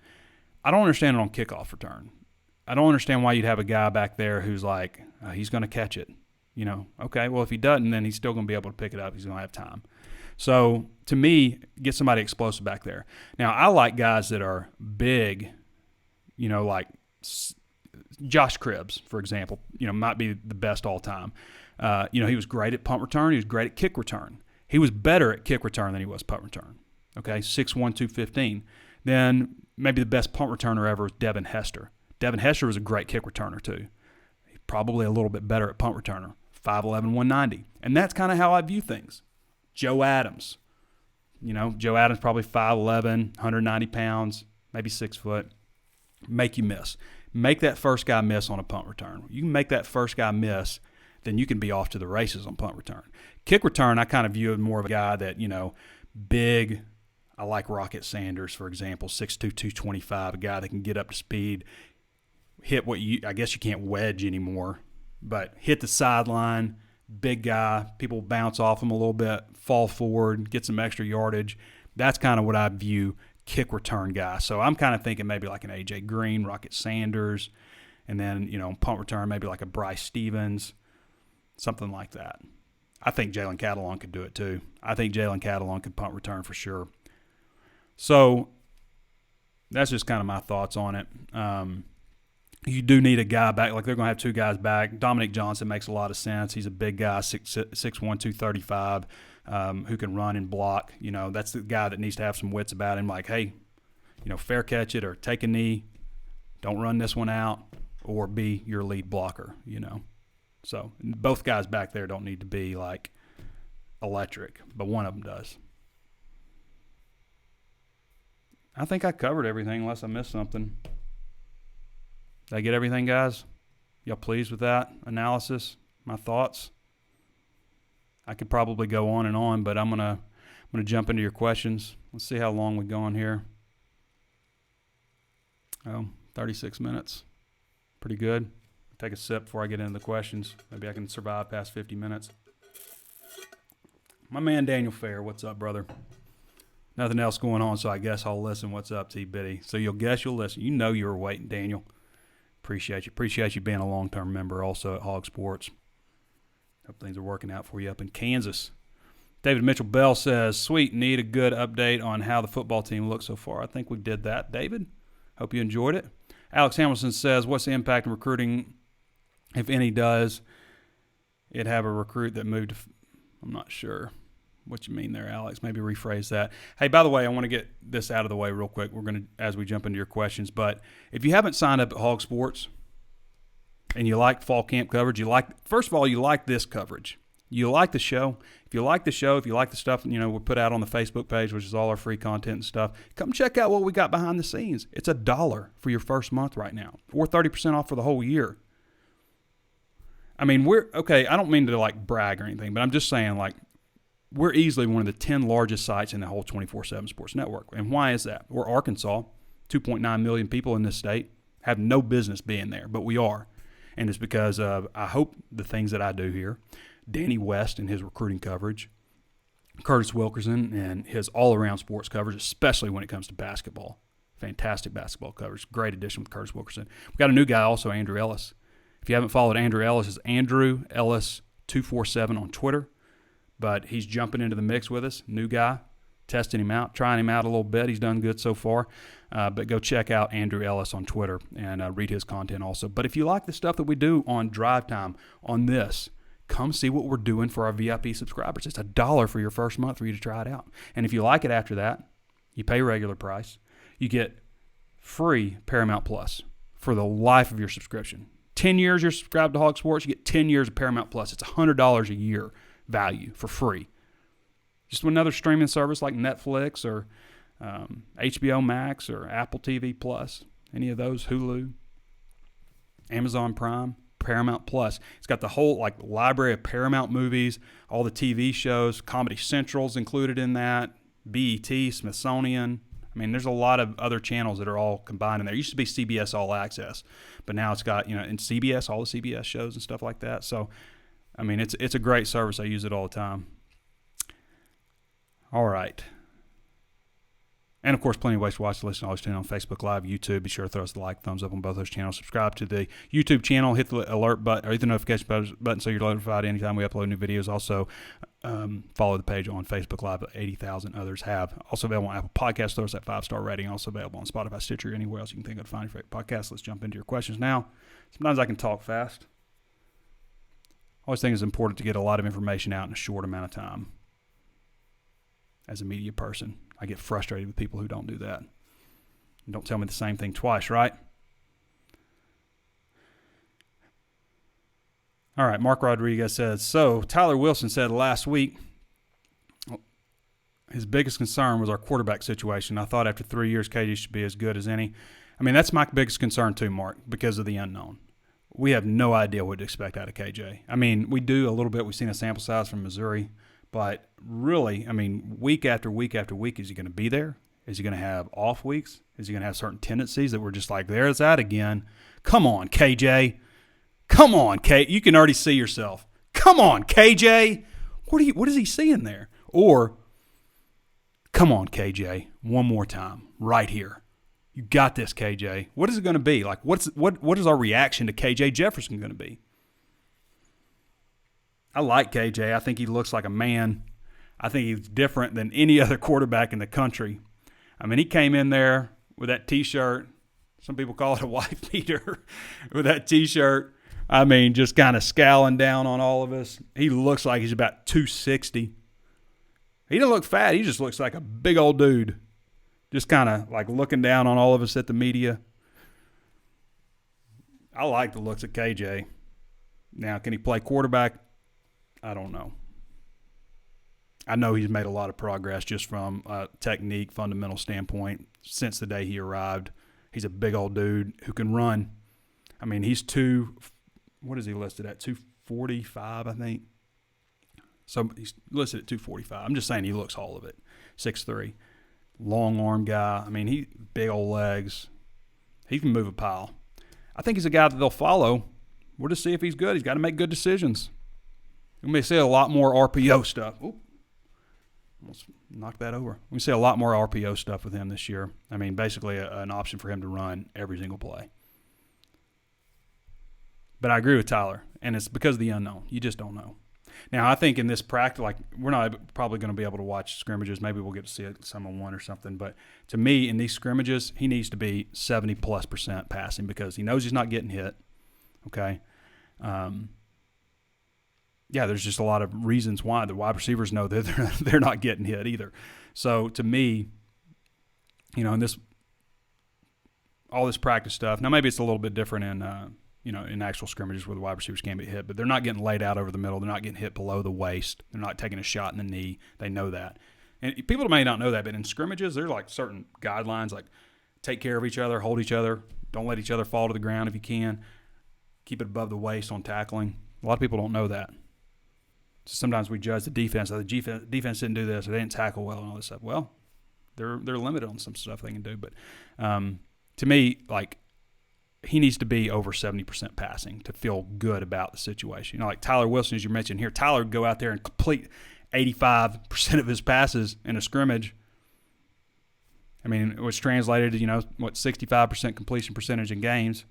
Speaker 1: I don't understand it on kickoff return. I don't understand why you'd have a guy back there who's like, he's going to catch it. Okay, well, if he doesn't, then he's still going to be able to pick it up. He's going to have time. So, to me, get somebody explosive back there. Now, I like guys that are big, like Josh Cribbs, for example, might be the best all time. He was great at punt return. He was great at kick return. He was better at kick return than he was punt return. Okay, 6'1", 215. Then maybe the best punt returner ever was Devin Hester. Devin Hester was a great kick returner too. Probably a little bit better at punt returner. 5'11", 190. And that's kind of how I view things. Joe Adams. Joe Adams probably 5'11", 190 pounds, maybe 6 foot. Make you miss. make that first guy miss on a punt return. You can make that first guy miss, then you can be off to the races on punt return. Kick return, I kind of view it more of a guy that, big. I like Rocket Sanders, for example, 6'2", 225, a guy that can get up to speed, hit I guess you can't wedge anymore, but hit the sideline, big guy, people bounce off him a little bit, fall forward, get some extra yardage. That's kind of what I view kick return guy. So I'm kind of thinking maybe like an A.J. Green, Rocket Sanders, and then, punt return, maybe like a Bryce Stevens, something like that. I think Jalen Catalon could do it too. I think Jalen Catalon could punt return for sure. So that's just kind of my thoughts on it. You do need a guy back. Like, they're going to have two guys back. Dominic Johnson makes a lot of sense. He's a big guy, 6'1", 235, who can run and block. That's the guy that needs to have some wits about him. Like, hey, fair catch it or take a knee. Don't run this one out, or be your lead blocker, So both guys back there don't need to be, like, electric, but one of them does. I think I covered everything unless I missed something. Did I get everything, guys? Y'all pleased with that analysis? My thoughts? I could probably go on and on, but I'm gonna jump into your questions. Let's see how long we've gone here. 36 minutes. Pretty good. Take a sip before I get into the questions. Maybe I can survive past 50 minutes. My man Daniel Fair, what's up, brother? Nothing else going on, so I guess I'll listen. What's up, T. Biddy? So you'll listen. You know you were waiting, Daniel. Appreciate you. Appreciate you being a long-term member also at HawgSports. Hope things are working out for you up in Kansas. David Mitchell Bell says, sweet, need a good update on how the football team looks so far. I think we did that, David. Hope you enjoyed it. Alex Hamilton says, what's the impact of recruiting, if any, does it have a recruit that moved to I'm not sure what you mean there, Alex. Maybe rephrase that. Hey, by the way, I want to get this out of the way real quick. We're going to, as we jump into your questions, but if you haven't signed up at HawgSports and you like fall camp coverage, first of all, you like this coverage. You like the show. If you like the show, if you like the stuff, we put out on the Facebook page, which is all our free content and stuff, come check out what we got behind the scenes. It's $1 for your first month right now, or 30% off for the whole year. I mean, I don't mean to brag or anything, but I'm just saying we're easily one of the 10 largest sites in the whole 24/7 Sports Network. And why is that? We're Arkansas, 2.9 million people in this state, have no business being there, but we are. And it's because of, I hope, the things that I do here. Danny West and his recruiting coverage, Curtis Wilkerson and his all-around sports coverage, especially when it comes to basketball. Fantastic basketball coverage. Great addition with Curtis Wilkerson. We've got a new guy also, Andrew Ellis. If you haven't followed Andrew Ellis, it's Andrew Ellis 247 on Twitter. But he's jumping into the mix with us. New guy, testing him out, trying him out a little bit. He's done good so far. But go check out Andrew Ellis on Twitter and read his content also. But if you like the stuff that we do on Drive Time, on this, come see what we're doing for our VIP subscribers. It's $1 for your first month for you to try it out. And if you like it after that, you pay regular price. You get free Paramount Plus for the life of your subscription. 10 years you're subscribed to HawgSports, you get 10 years of Paramount Plus. It's $100 a year value for free. Just another streaming service like Netflix or HBO Max or Apple TV Plus, any of those, Hulu, Amazon Prime, Paramount Plus. It's got the whole library of Paramount movies, all the TV shows, Comedy Central's included in that, BET, Smithsonian. I mean, there's a lot of other channels that are all combined in there. It used to be CBS All Access, but now it's got, in CBS, all the CBS shows and stuff like that. So, I mean, it's a great service. I use it all the time. All right. And, of course, plenty of ways to watch, listen, always tune on Facebook Live, YouTube. Be sure to throw us the thumbs up on both those channels. Subscribe to the YouTube channel. Hit the alert button or hit the notification button so you're notified anytime we upload new videos. Also, follow the page on Facebook Live that 80,000 others have. Also available on Apple Podcasts. Throw us that 5-star rating. Also available on Spotify, Stitcher, anywhere else you can think of to find your favorite podcast. Let's jump into your questions now. Sometimes I can talk fast. I always think it's important to get a lot of information out in a short amount of time. As a media person, I get frustrated with people who don't do that. And don't tell me the same thing twice, right? All right, Mark Rodriguez says, so Tyler Wilson said last week his biggest concern was our quarterback situation. I thought after 3 years, KD should be as good as any. I mean, that's my biggest concern too, Mark, because of the unknown. We have no idea what to expect out of KJ. I mean, we do a little bit. We've seen a sample size from Missouri. But really, I mean, week after week after week, is he going to be there? Is he going to have off weeks? Is he going to have certain tendencies that we're just like, there's that again? Come on, KJ. Come on, K. You can already see yourself. Come on, KJ. What is he seeing there? Or, come on, KJ, one more time, right here. You got this, KJ. What is it going to be? Like, what is our reaction to KJ Jefferson going to be? I like KJ. I think he looks like a man. I think he's different than any other quarterback in the country. I mean, he came in there with that T-shirt. Some people call it a wife beater. With that T-shirt. I mean, just kind of scowling down on all of us. He looks like he's about 260. He doesn't look fat. He just looks like a big old dude. Just kind of like looking down on all of us at the media. I like the looks of KJ. Now, can he play quarterback? I don't know. I know he's made a lot of progress just from a technique, fundamental standpoint since the day he arrived. He's a big old dude who can run. I mean, he's what is he listed at? 245, I think. So he's listed at 245. I'm just saying he looks all of it. 6'3". Long arm guy. I mean, he big old legs. He can move a pile. I think he's a guy that they'll follow. We'll just see if he's good. He's got to make good decisions. We may see a lot more RPO stuff. Oop. Almost knocked that over. We see a lot more RPO stuff with him this year. I mean, basically an option for him to run every single play. But I agree with Tyler, and it's because of the unknown. You just don't know. Now, I think in this practice, like we're not probably going to be able to watch scrimmages. Maybe we'll get to see some on one or something. But to me, in these scrimmages, he needs to be 70+% passing because he knows he's not getting hit. Okay. Yeah, there's just a lot of reasons why the wide receivers know that they're not getting hit either. So to me, in all this practice stuff. Now maybe it's a little bit different in actual scrimmages where the wide receivers can't be hit, but they're not getting laid out over the middle. They're not getting hit below the waist. They're not taking a shot in the knee. They know that. And people may not know that, but in scrimmages, there's like certain guidelines, like take care of each other, hold each other, don't let each other fall to the ground if you can. Keep it above the waist on tackling. A lot of people don't know that. So sometimes we judge the defense. The defense didn't do this, or they didn't tackle well, and all this stuff. Well, they're limited on some stuff they can do. But to me, like he needs to be over 70% passing to feel good about the situation. Like Tyler Wilson, as you mentioned here, Tyler would go out there and complete 85% of his passes in a scrimmage. I mean, it was translated to 65% completion percentage in games.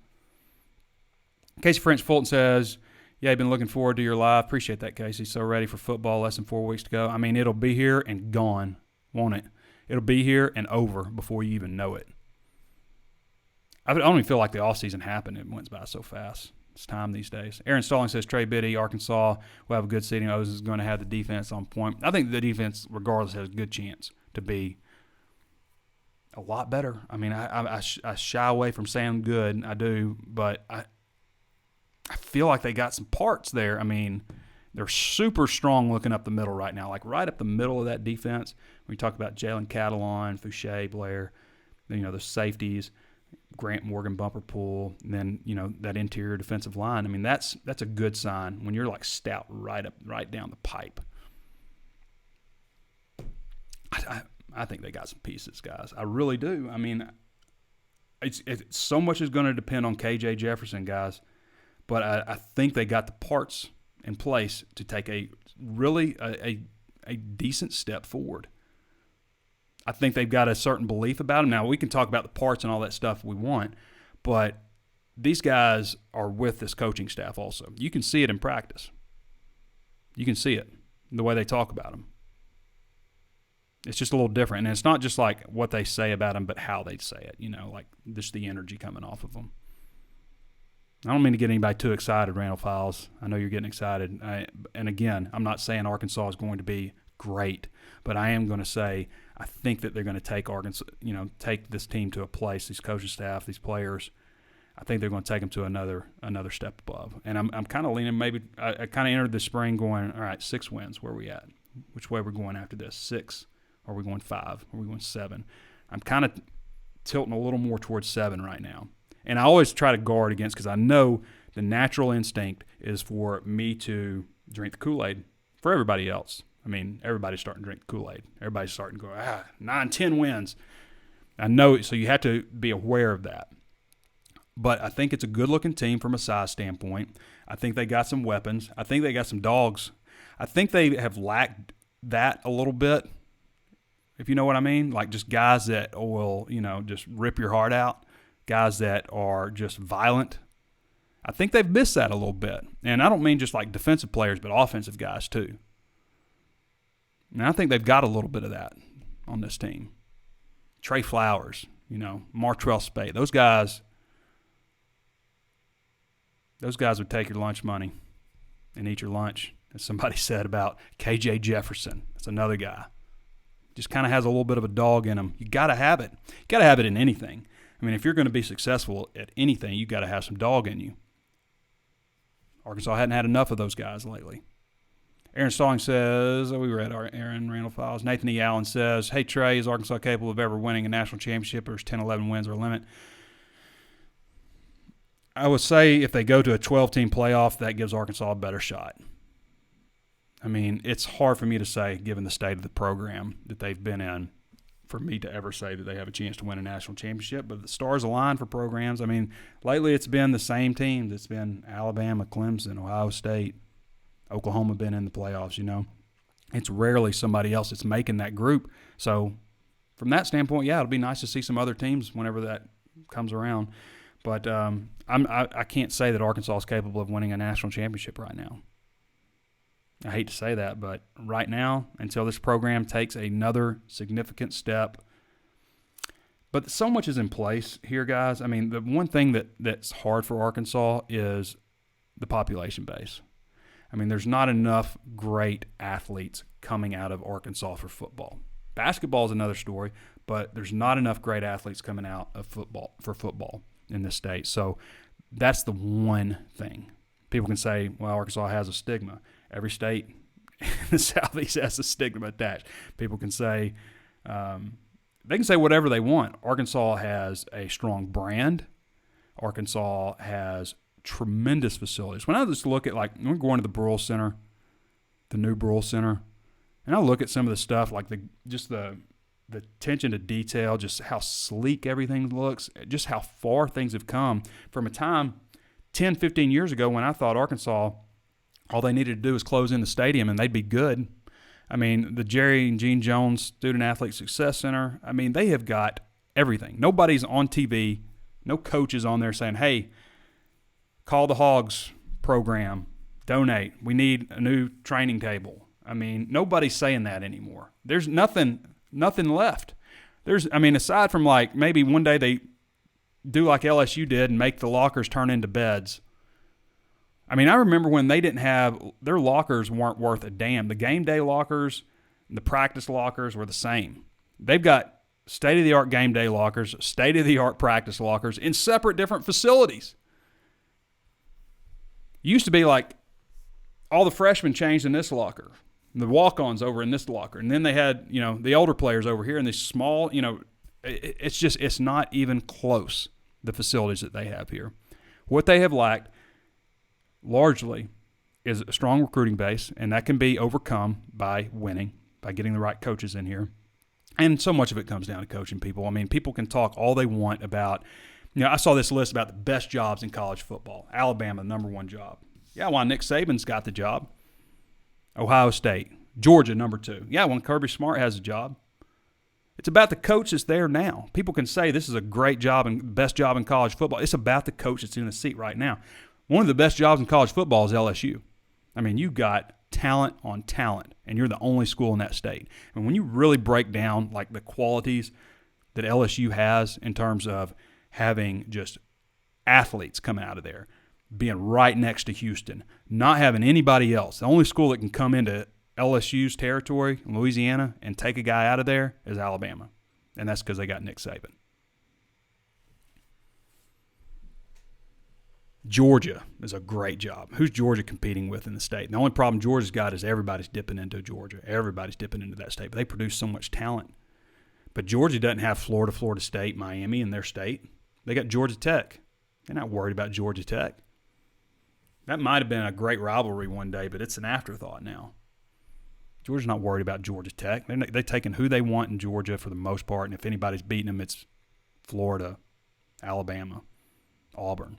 Speaker 1: Casey French Fulton says, yeah, I've been looking forward to your live. Appreciate that, Casey. So ready for football. Less than 4 weeks to go. I mean, it'll be here and gone, won't it? It'll be here and over before you even know it. I don't even feel like the offseason happened. It went by so fast. It's time these days. Aaron Stalling says Trey Biddy, Arkansas will have a good seating. O's is going to have the defense on point. I think the defense, regardless, has a good chance to be a lot better. I mean, I shy away from saying good. I do, but I feel like they got some parts there. I mean, they're super strong looking up the middle right now, like right up the middle of that defense. We talk about Jalen Catalon, Fouché, Blair, the safeties, Grant Morgan, Bumper Pool, and then, that interior defensive line. I mean, that's a good sign when you're like stout right down the pipe. I think they got some pieces, guys. I really do. I mean, it's so much is going to depend on KJ Jefferson, guys. But I think they got the parts in place to take a decent step forward. I think they've got a certain belief about him. Now, we can talk about the parts and all that stuff we want, but these guys are with this coaching staff also. You can see it in practice. You can see it in the way they talk about him. It's just a little different. And it's not just like what they say about him, but how they say it, like just the energy coming off of them. I don't mean to get anybody too excited, Randall Files. I know you're getting excited. And again, I'm not saying Arkansas is going to be great, but I am going to say I think that they're going to take Arkansas, take this team to a place, these coaching staff, these players. I think they're going to take them to another step above. And I'm kind of leaning maybe – I kind of entered the spring going, all right, 6 wins, where are we at? Which way are we going after this? 6? Or are we going 5? Or are we going 7? I'm kind of tilting a little more towards 7 right now. And I always try to guard against, because I know the natural instinct is for me to drink the Kool-Aid for everybody else. I mean, everybody's starting to drink the Kool-Aid. Everybody's starting to go, 9, 10 wins. I know, so you have to be aware of that. But I think it's a good-looking team from a size standpoint. I think they got some weapons. I think they got some dogs. I think they have lacked that a little bit, if you know what I mean. Like just guys that will, just rip your heart out, guys that are just violent. I think they've missed that a little bit. And I don't mean just like defensive players, but offensive guys too. And I think they've got a little bit of that on this team. Trey Flowers, Martrell Spade, those guys would take your lunch money and eat your lunch, as somebody said about KJ Jefferson. That's another guy. Just kind of has a little bit of a dog in him. You got to have it. You got to have it in anything. I mean, if you're going to be successful at anything, you got to have some dog in you. Arkansas hadn't had enough of those guys lately. Aaron Stalling says, we read our Aaron Randall Files. Nathan E. Allen says, hey, Trey, is Arkansas capable of ever winning a national championship, or is 10, 11 wins our limit? I would say if they go to a 12-team playoff, that gives Arkansas a better shot. I mean, it's hard for me to say, given the state of the program that they've been in, for me to ever say that they have a chance to win a national championship. But the stars align for programs. I mean, lately it's been the same teams. It's been Alabama, Clemson, Ohio State, Oklahoma been in the playoffs, It's rarely somebody else that's making that group. So from that standpoint, yeah, it'll be nice to see some other teams whenever that comes around. But I can't say that Arkansas is capable of winning a national championship right now. I hate to say that, but right now, until this program takes another significant step. But so much is in place here, guys. I mean, the one thing that's hard for Arkansas is the population base. I mean, there's not enough great athletes coming out of Arkansas for football. Basketball is another story, but there's not enough great athletes coming out of football in this state. So that's the one thing. People can say, well, Arkansas has a stigma. Every state in the Southeast has a stigma attached. People can say, they can say whatever they want. Arkansas has a strong brand. Arkansas has tremendous facilities. When I just look at, we're going to the Burrell Center, the new Burrell Center, and I look at some of the stuff, like the attention to detail, just how sleek everything looks, just how far things have come from a time 10, 15 years ago when I thought Arkansas, all they needed to do was close in the stadium and they'd be good. I mean, the Jerry and Gene Jones Student Athlete Success Center, I mean, they have got everything. Nobody's on TV, no coach is on there saying, hey, call the Hogs program, donate. We need a new training table. I mean, nobody's saying that anymore. There's nothing left. Aside from maybe one day they do like LSU did and make the lockers turn into beds. I mean, I remember when they didn't have – their lockers weren't worth a damn. The game day lockers and the practice lockers were the same. They've got state-of-the-art game day lockers, state-of-the-art practice lockers in separate different facilities. It used to be like all the freshmen changed in this locker, the walk-ons over in this locker, and then they had, the older players over here in this small, it's not even close, the facilities that they have here. What they have lacked largely is a strong recruiting base, and that can be overcome by winning, by getting the right coaches in here. And so much of it comes down to coaching people. I mean, people can talk all they want about, I saw this list about the best jobs in college football. Alabama, number one job. Yeah, well, Nick Saban's got the job. Ohio State. Georgia, number 2. Yeah, when Kirby Smart has a job. It's about the coach that's there now. People can say this is a great job and best job in college football. It's about the coach that's in the seat right now. One of the best jobs in college football is LSU. I mean, you got talent on talent, and you're the only school in that state. And when you really break down the qualities that LSU has in terms of having just athletes coming out of there, being right next to Houston, not having anybody else. The only school that can come into LSU's territory in Louisiana and take a guy out of there is Alabama. And that's because they got Nick Saban. Georgia is a great job. Who's Georgia competing with in the state? The only problem Georgia's got is everybody's dipping into Georgia. Everybody's dipping into that state. But they produce so much talent. But Georgia doesn't have Florida, Florida State, Miami in their state. They got Georgia Tech. They're not worried about Georgia Tech. That might have been a great rivalry one day, but it's an afterthought now. Georgia's not worried about Georgia Tech. They're taking who they want in Georgia for the most part, and if anybody's beating them, it's Florida, Alabama, Auburn.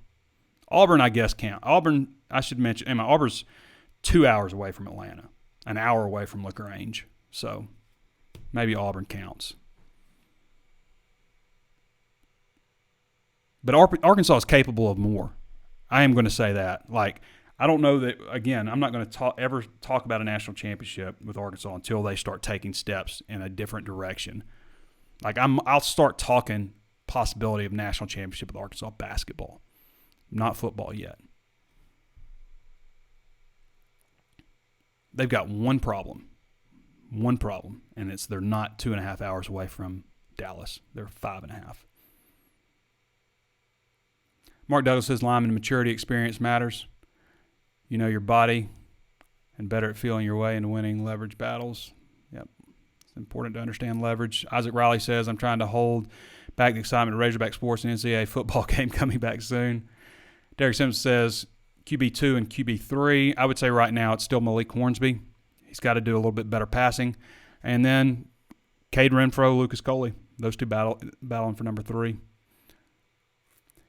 Speaker 1: Auburn, I guess, count. Auburn, I should mention, Auburn's 2 hours away from Atlanta, an hour away from LaGrange. So maybe Auburn counts. But Arkansas is capable of more. I am going to say that. Like, I don't know that, again, I'm not going to ever talk about a national championship with Arkansas until they start taking steps in a different direction. Like, I'll start talking possibility of national championship with Arkansas basketball, not football yet. They've got one problem, and it's they're not 2.5 hours away from Dallas. They're 5.5. Mark Douglas says lineman maturity experience matters. You know your body and better at feeling your way into winning leverage battles. Yep. It's important to understand leverage. Isaac Riley says, I'm trying to hold back the excitement of Razorback sports and NCAA football game coming back soon. Derek Simpson says QB2 and QB3. I would say right now it's still Malik Hornsby. He's got to do a little bit better passing. And then Cade Renfro, Lucas Coley. Those two battling for number 3.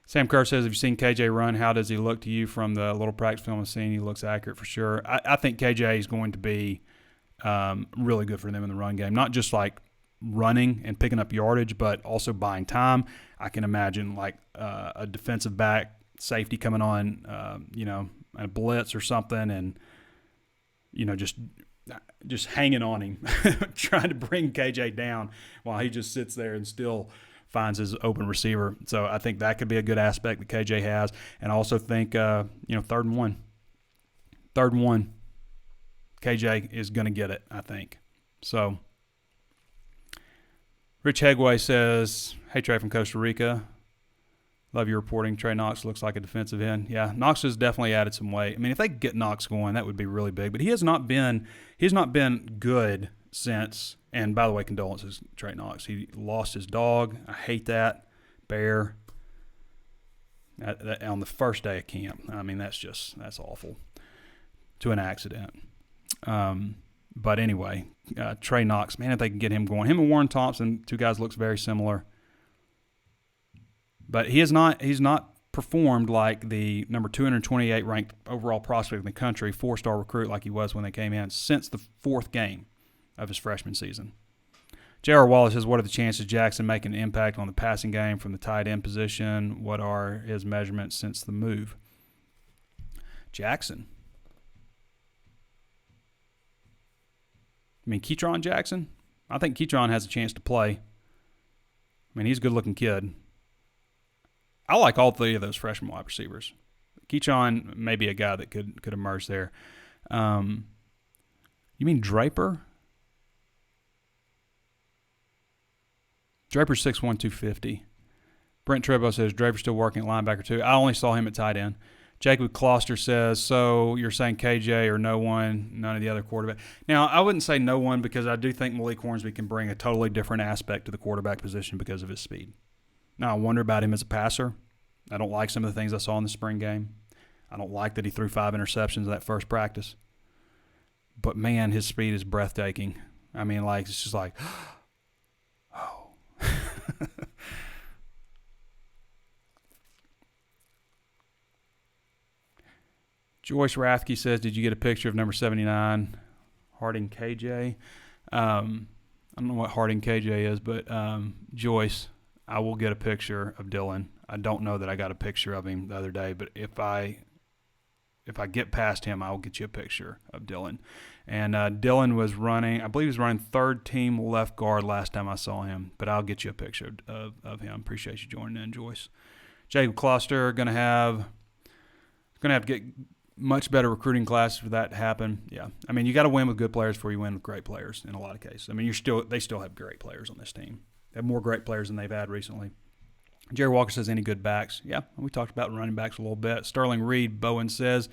Speaker 1: Sam Kerr says, have you seen KJ run? How does he look to you from the little practice film I've seen? He looks accurate for sure. I think KJ is going to be really good for them in the run game. Not just like running and picking up yardage, but also buying time. I can imagine like a defensive back safety coming on, a blitz or something and, just hanging on him, trying to bring KJ down while he just sits there and still – finds his open receiver. So I think that could be a good aspect that KJ has. And I also think, 3rd and 1. 3rd and 1. KJ is going to get it, I think. So Rich Hegway says, hey, Trey from Costa Rica. Love your reporting. Trey Knox looks like a defensive end. Yeah, Knox has definitely added some weight. I mean, if they could get Knox going, that would be really big. But he's not been good since, and by the way, condolences, Trey Knox. He lost his dog. I hate that. Bear. On the first day of camp. I mean, that's awful. To an accident. But anyway, Trey Knox, man, if they can get him going. Him and Warren Thompson, two guys looks very similar. But he's not performed like the number 228 ranked overall prospect in the country, 4-star recruit like he was when they came in, since the 4th game of his freshman season. J.R. Wallace says, what are the chances Jackson making an impact on the passing game from the tight end position? What are his measurements since the move? Jackson. I mean, Ketron Jackson? I think Ketron has a chance to play. I mean, he's a good-looking kid. I like all 3 of those freshman wide receivers. Ketron may be a guy that could emerge there. You mean Draper? Draper's 6'1", 250. Brent Trebo says, Draper's still working at linebacker too. I only saw him at tight end. Jacob Kloster says, so you're saying KJ or no one, none of the other quarterback. Now, I wouldn't say no one because I do think Malik Hornsby can bring a totally different aspect to the quarterback position because of his speed. Now, I wonder about him as a passer. I don't like some of the things I saw in the spring game. I don't like that he threw 5 interceptions in that first practice. But, man, his speed is breathtaking. I mean, like, it's just like, oh. Joyce Rathke says, did you get a picture of number 79, Harding KJ? I don't know what Harding KJ is, but Joyce, I will get a picture of Dylan. I don't know that I got a picture of him the other day, but if I get past him, I will get you a picture of Dylan. And Dylan was running, I believe he was running 3rd team left guard last time I saw him, but I'll get you a picture of him. Appreciate you joining in, Joyce. Jacob Kloster, going to have to get much better recruiting classes for that to happen. Yeah. I mean, you got to win with good players before you win with great players in a lot of cases. I mean, they still have great players on this team. They have more great players than they've had recently. Jerry Walker says, any good backs? Yeah, we talked about running backs a little bit. Sterling Reed, Bowen says,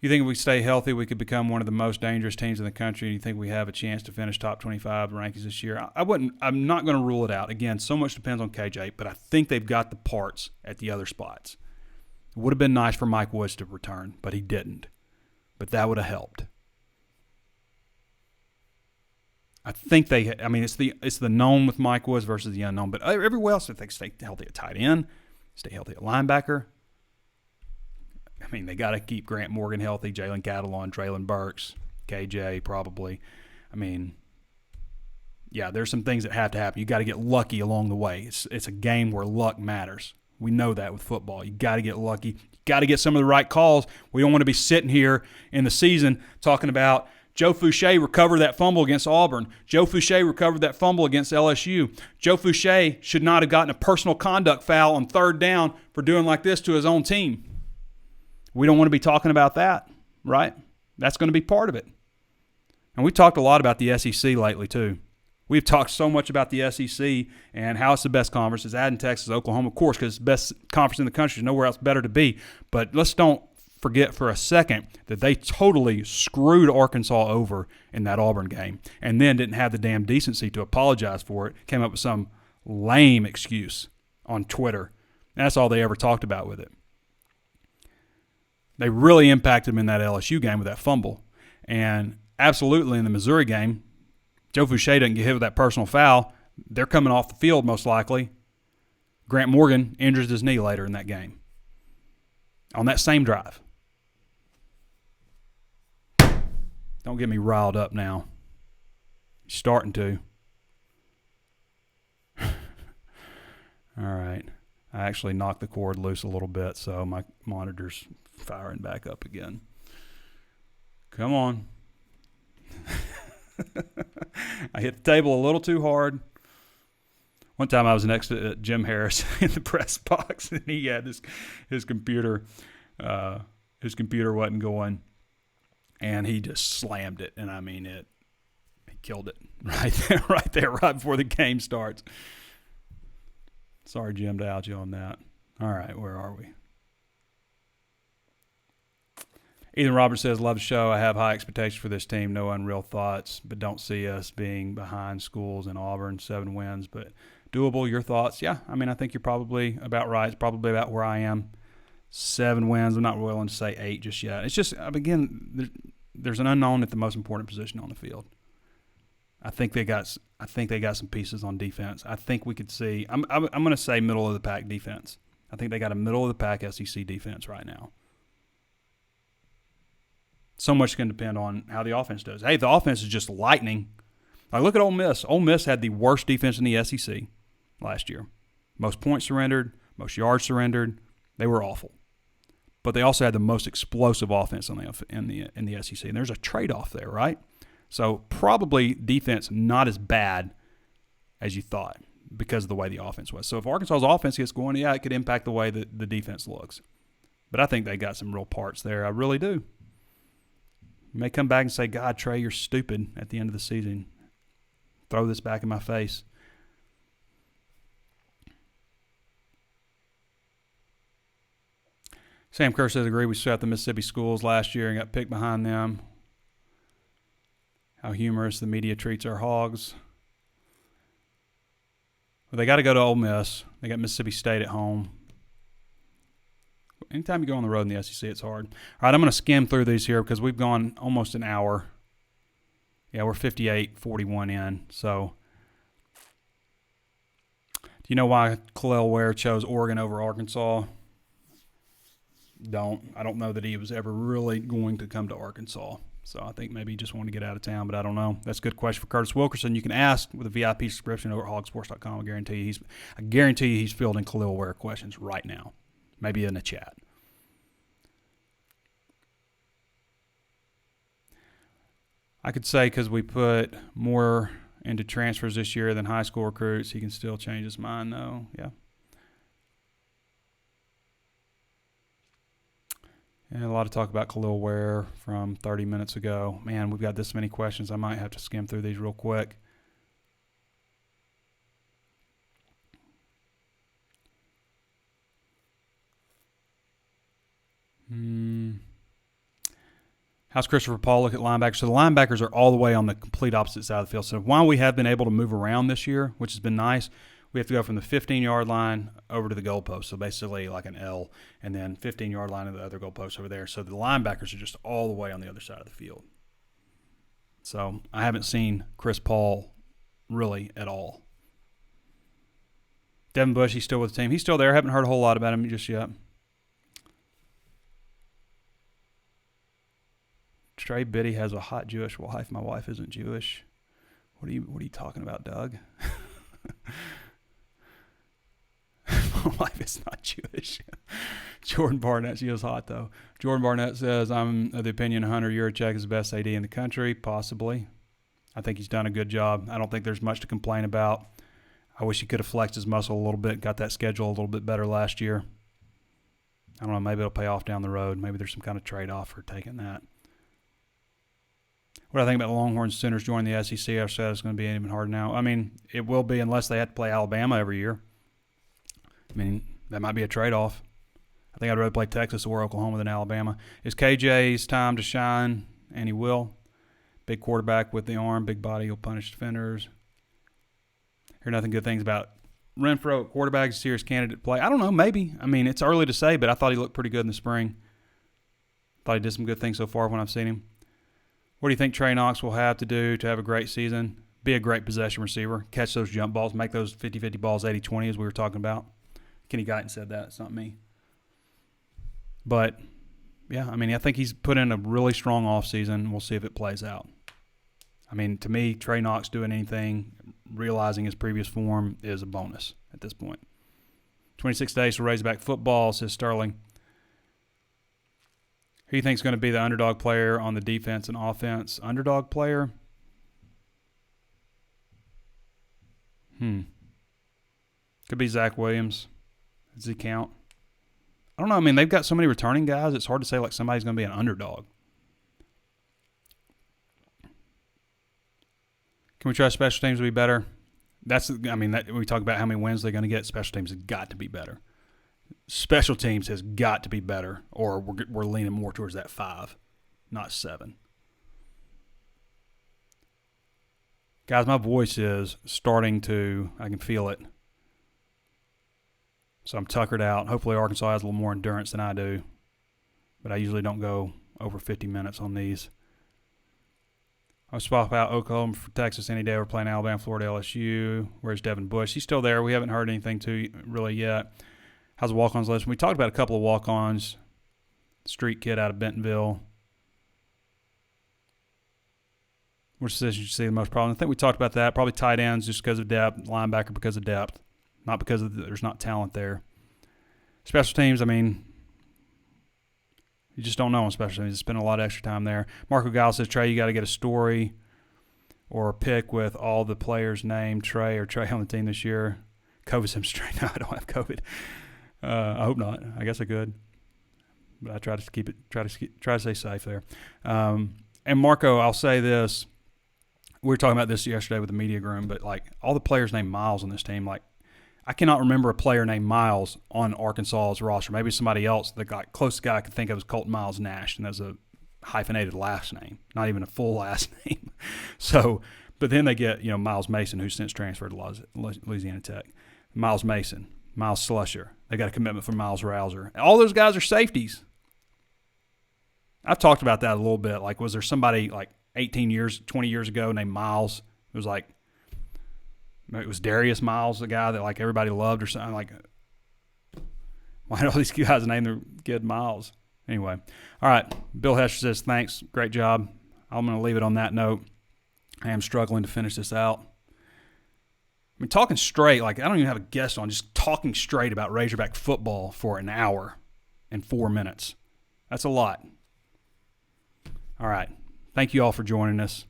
Speaker 1: You think if we stay healthy, we could become one of the most dangerous teams in the country, and you think we have a chance to finish top 25 rankings this year? I'm not going to rule it out. Again, so much depends on KJ, but I think they've got the parts at the other spots. It would have been nice for Mike Woods to return, but he didn't. But that would have helped. I think it's the known with Mike Woods versus the unknown, but everywhere else, if they stay healthy at tight end, stay healthy at linebacker, they got to keep Grant Morgan healthy, Jalen Catalon, Traylon Burks, KJ probably. There's some things that have to happen. You got to get lucky along the way. It's a game where luck matters. We know that with football. You got to get lucky. You got to get some of the right calls. We don't want to be sitting here in the season talking about Joe Fouché recovered that fumble against Auburn. Joe Fouché recovered that fumble against LSU. Joe Fouché should not have gotten a personal conduct foul on third down for doing like this to his own team. We don't want to be talking about that, right? That's going to be part of it. And we've talked a lot about the SEC lately, too. We've talked so much about the SEC and how it's the best conference. It's adding Texas, Oklahoma, of course, because it's the best conference in the country. There's nowhere else better to be. But let's don't forget for a second that they totally screwed Arkansas over in that Auburn game and then didn't have the damn decency to apologize for it. Came up with some lame excuse on Twitter. And that's all they ever talked about with it. They really impacted him in that LSU game with that fumble. And absolutely in the Missouri game, Joe Fouché doesn't get hit with that personal foul. They're coming off the field most likely. Grant Morgan injures his knee later in that game on that same drive. Don't get me riled up now. You're starting to. All right. I actually knocked the cord loose a little bit, so my monitor's firing back up again. Come on. I hit the table a little too hard. One time I was next to Jim Harris in the press box, and he had his computer. His computer wasn't going, and he just slammed it. And he killed it right there, right before the game starts. Sorry, Jim, to out you on that. All right, where are we? Ethan Roberts says, love the show. I have high expectations for this team. No unreal thoughts, but don't see us being behind schools in Auburn. 7 wins, but doable. Your thoughts? Yeah, I think you're probably about right. It's probably about where I am. 7 wins. I'm not willing to say 8 just yet. It's just, again, there's an unknown at the most important position on the field. I think they got some pieces on defense. I think we could see. I'm going to say middle of the pack defense. I think they got a middle of the pack SEC defense right now. So much is going to depend on how the offense does. Hey, the offense is just lightning. Like, look at Ole Miss. Ole Miss had the worst defense in the SEC last year. Most points surrendered, most yards surrendered. They were awful. But they also had the most explosive offense in the SEC. And there's a trade-off there, right? So probably defense not as bad as you thought because of the way the offense was. So if Arkansas's offense gets going, yeah, it could impact the way that the defense looks. But I think they got some real parts there. I really do. You may come back and say, God, Trey, you're stupid at the end of the season. Throw this back in my face. Sam Kerr says, agree, we swept the Mississippi schools last year and got picked behind them. How humorous the media treats our Hogs. Well, they got to go to Ole Miss. They got Mississippi State at home. Anytime you go on the road in the SEC, it's hard. All right, I'm going to skim through these here because we've gone almost an hour. Yeah, we're 58-41 in. So, do you know why Khalil Ware chose Oregon over Arkansas? I don't know that he was ever really going to come to Arkansas. So I think maybe he just wanted to get out of town, but I don't know. That's a good question for Curtis Wilkerson. You can ask with a VIP subscription over at HawgSports.com. I guarantee you he's fielding Khalil Ware questions right now. Maybe in the chat. I could say because we put more into transfers this year than high school recruits, he can still change his mind, though. Yeah. And a lot of talk about Khalil Ware from 30 minutes ago. Man, we've got this many questions. I might have to skim through these real quick. How's Christopher Paul look at linebackers? So the linebackers are all the way on the complete opposite side of the field. So while we have been able to move around this year, which has been nice, we have to go from the 15-yard line over to the goalpost. So basically like an L, and then 15-yard line to the other goalpost over there. So the linebackers are just all the way on the other side of the field. So I haven't seen Chris Paul really at all. Devin Bush, he's still with the team. He's still there. Haven't heard a whole lot about him just yet. Trey Biddy has a hot Jewish wife. My wife isn't Jewish. What are you talking about, Doug? My wife is not Jewish. Jordan Barnett, she is hot though. Jordan Barnett says, I'm of the opinion Hunter Yurachek is the best AD in the country. Possibly. I think he's done a good job. I don't think there's much to complain about. I wish he could have flexed his muscle a little bit, got that schedule a little bit better last year. I don't know, maybe it'll pay off down the road. Maybe there's some kind of trade-off for taking that. What do I think about the Longhorns Sooners joining the SEC? I said it's going to be even harder now. I mean, it will be unless they have to play Alabama every year. I mean, that might be a trade-off. I think I'd rather play Texas or Oklahoma than Alabama. It's KJ's time to shine, and he will. Big quarterback with the arm, big body, he'll punish defenders. Hear nothing good things about Renfro at quarterback, serious candidate to play. I don't know, maybe. I mean, it's early to say, but I thought he looked pretty good in the spring. Thought he did some good things so far when I've seen him. What do you think Trey Knox will have to do to have a great season? Be a great possession receiver, catch those jump balls, make those 50-50 balls 80-20 as we were talking about. Kenny Guyton said that. It's not me. But, yeah, I mean, I think he's put in a really strong offseason. We'll see if it plays out. I mean, to me, Trey Knox doing anything, realizing his previous form is a bonus at this point. 26 days for Razorback football, says Sterling. Who do you think is going to be the underdog player on the defense and offense? Underdog player? Could be Zach Williams. Does he count? I don't know. I mean, they've got so many returning guys, it's hard to say like somebody's going to be an underdog. Can we try special teams to be better? We talk about how many wins they're going to get. Special teams has got to be better. Special teams has got to be better, or we're leaning more towards that 5, not 7. Guys, my voice is starting to, I can feel it. So I'm tuckered out. Hopefully Arkansas has a little more endurance than I do, but I usually don't go over 50 minutes on these. I'll swap out Oklahoma for Texas any day. We're playing Alabama, Florida, LSU. Where's Devin Bush? He's still there. We haven't heard anything really yet. How's the walk-ons list? We talked about a couple of walk-ons. Street kid out of Bentonville. Which position you see the most problem? I think we talked about that. Probably tight ends just because of depth. Linebacker because of depth. Not because there's not talent there. Special teams, I mean, you just don't know on special teams. You spend a lot of extra time there. Marco Giles says, Trey, you got to get a story or a pick with all the players named Trey or Trey on the team this year. COVID's him straight. No, I don't have COVID. I hope not. I guess I could, but I try to stay safe there. And Marco, I'll say this: we were talking about this yesterday with the media room, but like all the players named Miles on this team, like I cannot remember a player named Miles on Arkansas's roster. Maybe somebody else. The closest guy I could think of was Colton Miles Nash, and that's a hyphenated last name, not even a full last name. So, but then they get Miles Mason, who's since transferred to Louisiana Tech. Miles Mason, Miles Slusher. They got a commitment from Miles Rouser. All those guys are safeties. I've talked about that a little bit. Like, was there somebody like 20 years ago named Miles? It was like, it was Darius Miles, the guy that like everybody loved or something. Like, why do all these guys name their kid Miles? Anyway, all right. Bill Hesher says, thanks. Great job. I'm going to leave it on that note. I am struggling to finish this out. I mean, talking straight, like I don't even have a guest on, just talking straight about Razorback football for an hour and 4 minutes. That's a lot. All right. Thank you all for joining us.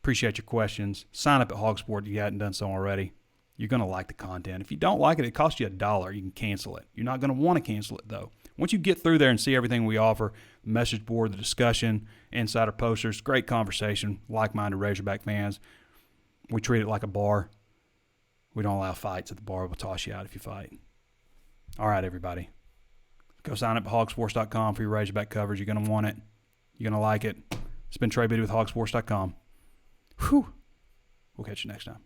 Speaker 1: Appreciate your questions. Sign up at HawgSports if you hadn't done so already. You're going to like the content. If you don't like it, it costs you $1. You can cancel it. You're not going to want to cancel it, though. Once you get through there and see everything we offer, the message board, the discussion, insider posters, great conversation, like-minded Razorback fans. We treat it like a bar. We don't allow fights at the bar. We'll toss you out if you fight. All right, everybody. Go sign up at HawgSports.com for your Razorback coverage. You're going to want it. You're going to like it. It's been Trey Biddy with HawgSports.com. Whew. We'll catch you next time.